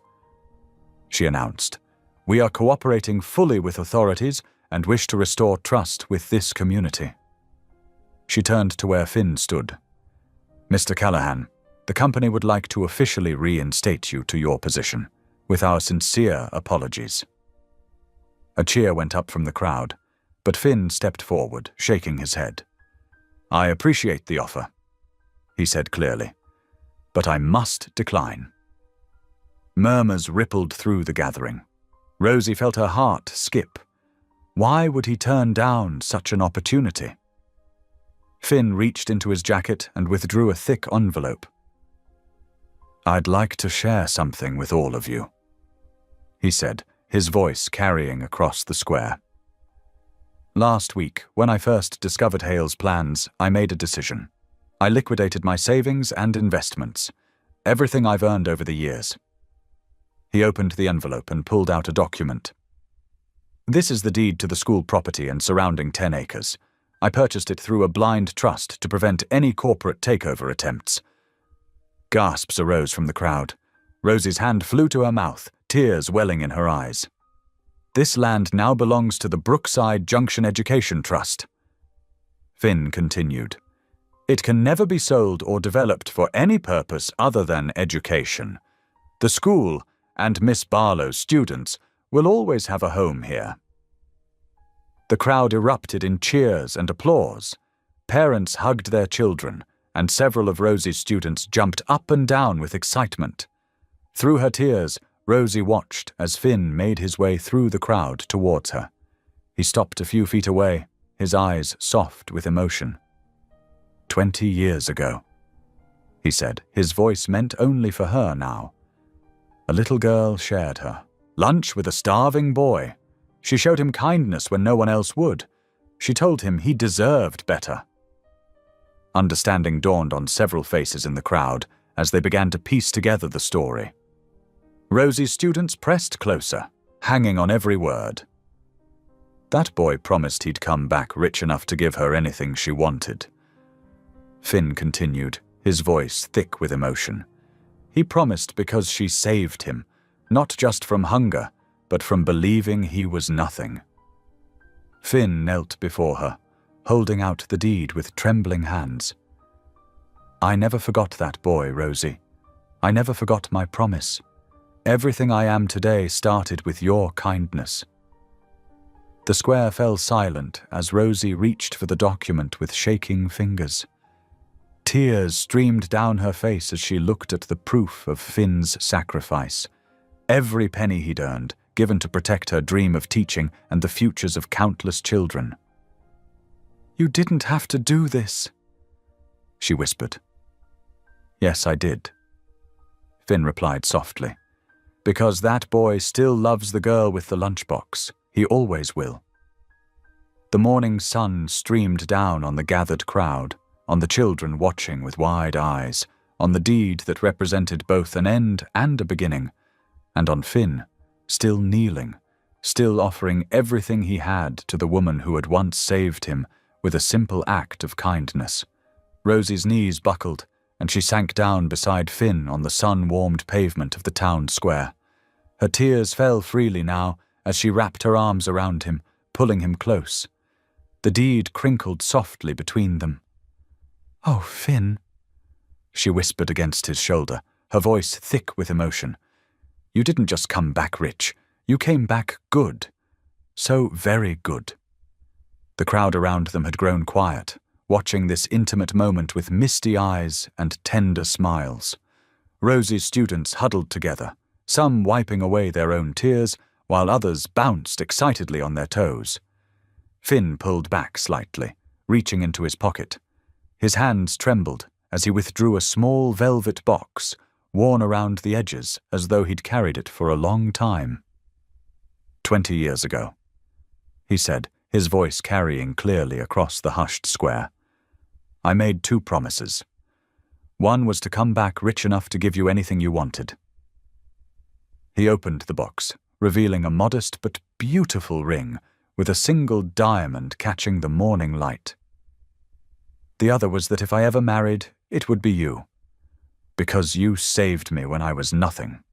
she announced. "We are cooperating fully with authorities and wish to restore trust with this community." She turned to where Finn stood. "Mr. Callahan, the company would like to officially reinstate you to your position, with our sincere apologies." A cheer went up from the crowd, but Finn stepped forward, shaking his head. "I appreciate the offer," he said clearly, "but I must decline." Murmurs rippled through the gathering. Rosie felt her heart skip. Why would he turn down such an opportunity? Finn reached into his jacket and withdrew a thick envelope. "I'd like to share something with all of you," he said, his voice carrying across the square. "Last week, when I first discovered Hale's plans, I made a decision. I liquidated my savings and investments, everything I've earned over the years." He opened the envelope and pulled out a document. "This is the deed to the school property and surrounding 10 acres. I purchased it through a blind trust to prevent any corporate takeover attempts." Gasps arose from the crowd. Rosie's hand flew to her mouth, tears welling in her eyes. "This land now belongs to the Brookside Junction Education Trust." Finn continued. "It can never be sold or developed for any purpose other than education. The school and Miss Barlow's students will always have a home here." The crowd erupted in cheers and applause. Parents hugged their children, and several of Rosie's students jumped up and down with excitement. Through her tears, Rosie watched as Finn made his way through the crowd towards her. He stopped a few feet away, his eyes soft with emotion. 20 years ago," he said, his voice meant only for her now. "A little girl shared her lunch with a starving boy. She showed him kindness when no one else would. She told him he deserved better." Understanding dawned on several faces in the crowd as they began to piece together the story. Rosie's students pressed closer, hanging on every word. "That boy promised he'd come back rich enough to give her anything she wanted," Finn continued, his voice thick with emotion. "He promised because she saved him, not just from hunger, but from believing he was nothing." Finn knelt before her, holding out the deed with trembling hands. "I never forgot that boy, Rosie. I never forgot my promise. Everything I am today started with your kindness." The square fell silent as Rosie reached for the document with shaking fingers. Tears streamed down her face as she looked at the proof of Finn's sacrifice. Every penny he'd earned, given to protect her dream of teaching and the futures of countless children. "You didn't have to do this," she whispered. "Yes, I did," Finn replied softly. "Because that boy still loves the girl with the lunchbox. He always will." The morning sun streamed down on the gathered crowd, on the children watching with wide eyes, on the deed that represented both an end and a beginning, and on Finn, still kneeling, still offering everything he had to the woman who had once saved him with a simple act of kindness. Rosie's knees buckled, and she sank down beside Finn on the sun-warmed pavement of the town square. Her tears fell freely now as she wrapped her arms around him, pulling him close. The deed crinkled softly between them. "Oh, Finn," she whispered against his shoulder, her voice thick with emotion. "You didn't just come back rich. You came back good. So very good." The crowd around them had grown quiet, watching this intimate moment with misty eyes and tender smiles. Rosie's students huddled together, some wiping away their own tears, while others bounced excitedly on their toes. Finn pulled back slightly, reaching into his pocket. His hands trembled as he withdrew a small velvet box, worn around the edges as though he'd carried it for a long time. 20 years ago, he said, his voice carrying clearly across the hushed square. "I made 2 promises. One was to come back rich enough to give you anything you wanted." He opened the box, revealing a modest but beautiful ring with a single diamond catching the morning light. "The other was that if I ever married, it would be you, because you saved me when I was nothing."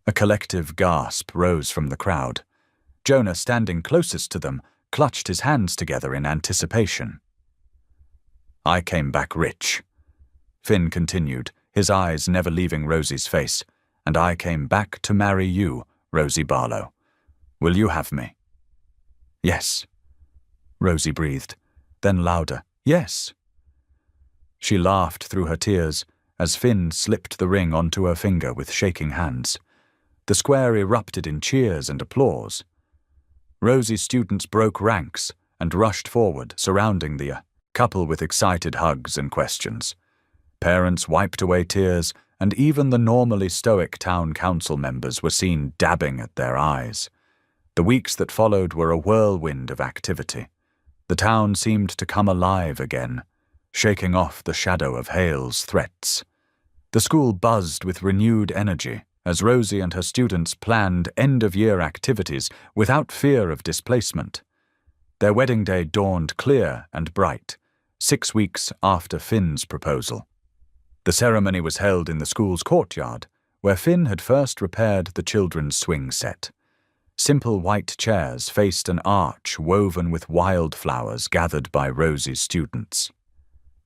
A collective gasp rose from the crowd. Jonah, standing closest to them, clutched his hands together in anticipation. "I came back rich," Finn continued, his eyes never leaving Rosie's face, "and I came back to marry you, Rosie Barlow. Will you have me?" "Yes," Rosie breathed, then louder, "Yes." She laughed through her tears as Finn slipped the ring onto her finger with shaking hands. The square erupted in cheers and applause. Rosie's students broke ranks and rushed forward, surrounding the couple with excited hugs and questions. Parents wiped away tears, and even the normally stoic town council members were seen dabbing at their eyes. The weeks that followed were a whirlwind of activity. The town seemed to come alive again, shaking off the shadow of Hale's threats. The school buzzed with renewed energy as Rosie and her students planned end-of-year activities without fear of displacement. Their wedding day dawned clear and bright, 6 weeks after Finn's proposal. The ceremony was held in the school's courtyard, where Finn had first repaired the children's swing set. Simple white chairs faced an arch woven with wildflowers gathered by Rosie's students.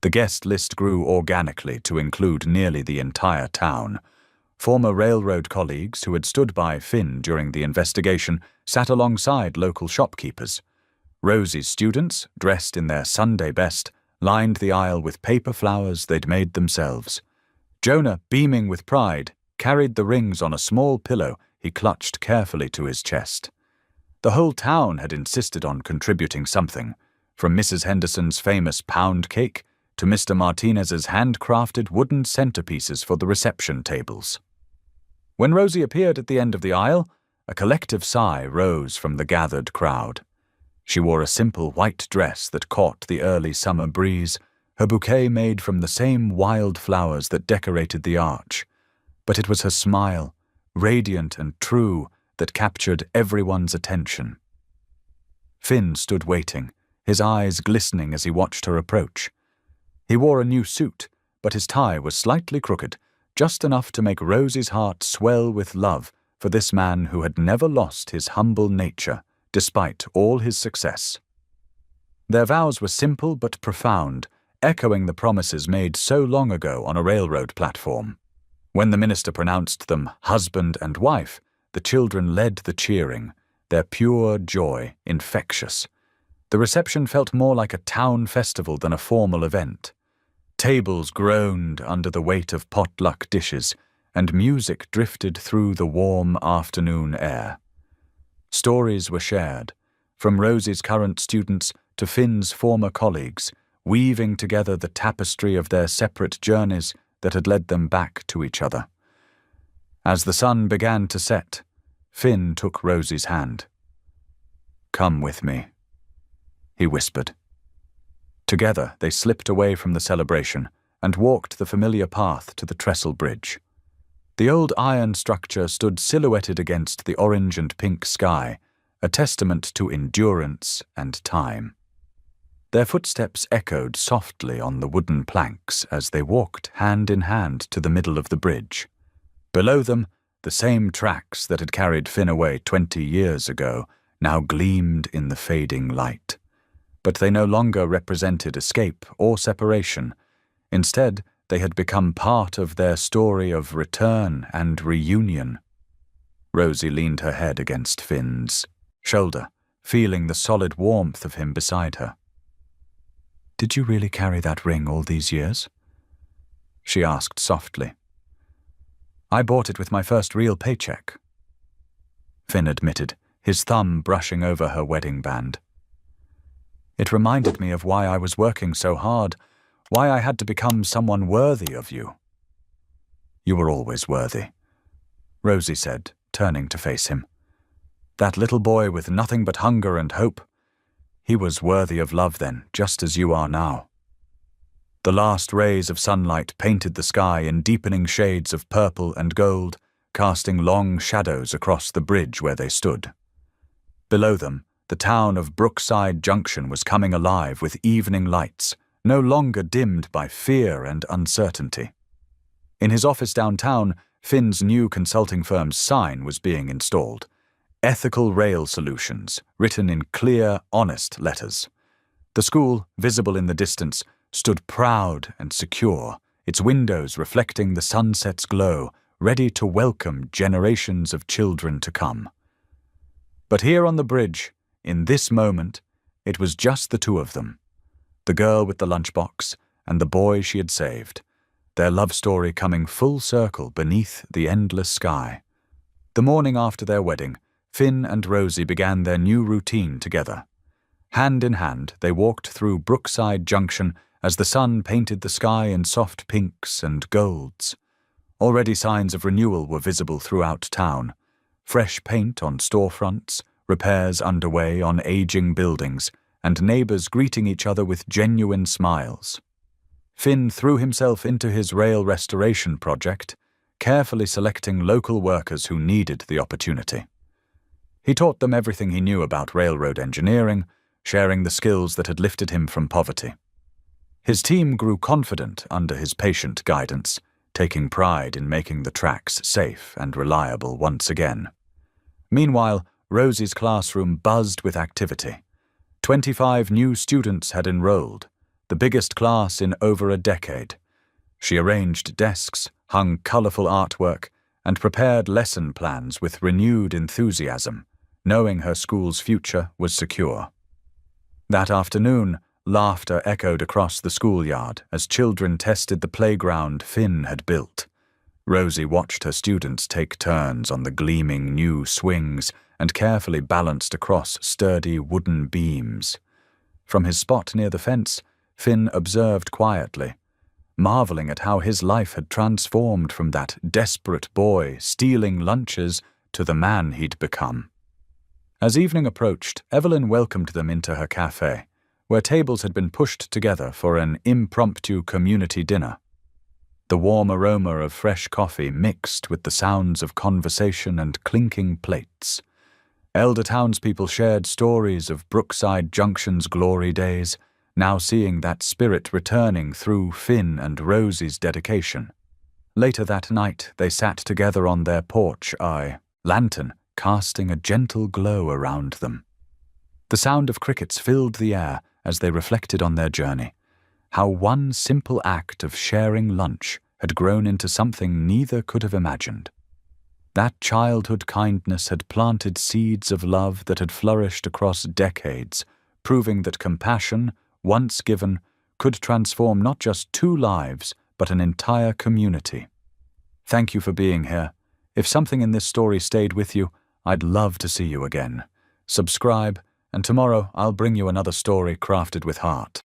The guest list grew organically to include nearly the entire town. Former railroad colleagues who had stood by Finn during the investigation sat alongside local shopkeepers. Rosie's students, dressed in their Sunday best, lined the aisle with paper flowers they'd made themselves. Jonah, beaming with pride, carried the rings on a small pillow he clutched carefully to his chest. The whole town had insisted on contributing something, from Mrs. Henderson's famous pound cake to Mr. Martinez's handcrafted wooden centerpieces for the reception tables. When Rosie appeared at the end of the aisle, a collective sigh rose from the gathered crowd. She wore a simple white dress that caught the early summer breeze, her bouquet made from the same wild flowers that decorated the arch. But it was her smile, radiant and true, that captured everyone's attention. Finn stood waiting, his eyes glistening as he watched her approach. He wore a new suit, but his tie was slightly crooked, just enough to make Rosie's heart swell with love for this man who had never lost his humble nature, despite all his success. Their vows were simple but profound, echoing the promises made so long ago on a railroad platform. When the minister pronounced them husband and wife, the children led the cheering, their pure joy infectious. The reception felt more like a town festival than a formal event. Tables groaned under the weight of potluck dishes, and music drifted through the warm afternoon air. Stories were shared, from Rosie's current students to Finn's former colleagues, weaving together the tapestry of their separate journeys that had led them back to each other. As the sun began to set, Finn took Rosie's hand. "Come with me," he whispered. Together they slipped away from the celebration and walked the familiar path to the trestle bridge. The old iron structure stood silhouetted against the orange and pink sky, a testament to endurance and time. Their footsteps echoed softly on the wooden planks as they walked hand in hand to the middle of the bridge. Below them, the same tracks that had carried Finn away 20 years ago now gleamed in the fading light. But they no longer represented escape or separation. Instead, they had become part of their story of return and reunion. Rosie leaned her head against Finn's shoulder, feeling the solid warmth of him beside her. "Did you really carry that ring all these years?" she asked softly. "I bought it with my first real paycheck," Finn admitted, his thumb brushing over her wedding band. "It reminded me of why I was working so hard, why I had to become someone worthy of you." "You were always worthy," Rosie said, turning to face him. "That little boy with nothing but hunger and hope, he was worthy of love then, just as you are now." The last rays of sunlight painted the sky in deepening shades of purple and gold, casting long shadows across the bridge where they stood. Below them, the town of Brookside Junction was coming alive with evening lights, no longer dimmed by fear and uncertainty. In his office downtown, Finn's new consulting firm's sign was being installed. Ethical Rail Solutions, written in clear, honest letters. The school, visible in the distance, stood proud and secure, its windows reflecting the sunset's glow, ready to welcome generations of children to come. But here on the bridge, in this moment, it was just the two of them. The girl with the lunchbox and the boy she had saved, their love story coming full circle beneath the endless sky. The morning after their wedding, Finn and Rosie began their new routine together. Hand in hand, they walked through Brookside Junction as the sun painted the sky in soft pinks and golds. Already signs of renewal were visible throughout town. Fresh paint on storefronts, repairs underway on aging buildings, and neighbors greeting each other with genuine smiles. Finn threw himself into his rail restoration project, carefully selecting local workers who needed the opportunity. He taught them everything he knew about railroad engineering, sharing the skills that had lifted him from poverty. His team grew confident under his patient guidance, taking pride in making the tracks safe and reliable once again. Meanwhile, Rosie's classroom buzzed with activity. 25 new students had enrolled, the biggest class in over a decade. She arranged desks, hung colorful artwork, and prepared lesson plans with renewed enthusiasm, knowing her school's future was secure. That afternoon, laughter echoed across the schoolyard as children tested the playground Finn had built. Rosie watched her students take turns on the gleaming new swings and carefully balanced across sturdy wooden beams. From his spot near the fence, Finn observed quietly, marveling at how his life had transformed from that desperate boy stealing lunches to the man he'd become. As evening approached, Evelyn welcomed them into her cafe, where tables had been pushed together for an impromptu community dinner. The warm aroma of fresh coffee mixed with the sounds of conversation and clinking plates. Elder townspeople shared stories of Brookside Junction's glory days, now seeing that spirit returning through Finn and Rosie's dedication. Later that night, they sat together on their porch, lantern casting a gentle glow around them. The sound of crickets filled the air as they reflected on their journey, how one simple act of sharing lunch had grown into something neither could have imagined. That childhood kindness had planted seeds of love that had flourished across decades, proving that compassion, once given, could transform not just two lives, but an entire community. Thank you for being here. If something in this story stayed with you, I'd love to see you again. Subscribe, and tomorrow I'll bring you another story crafted with heart.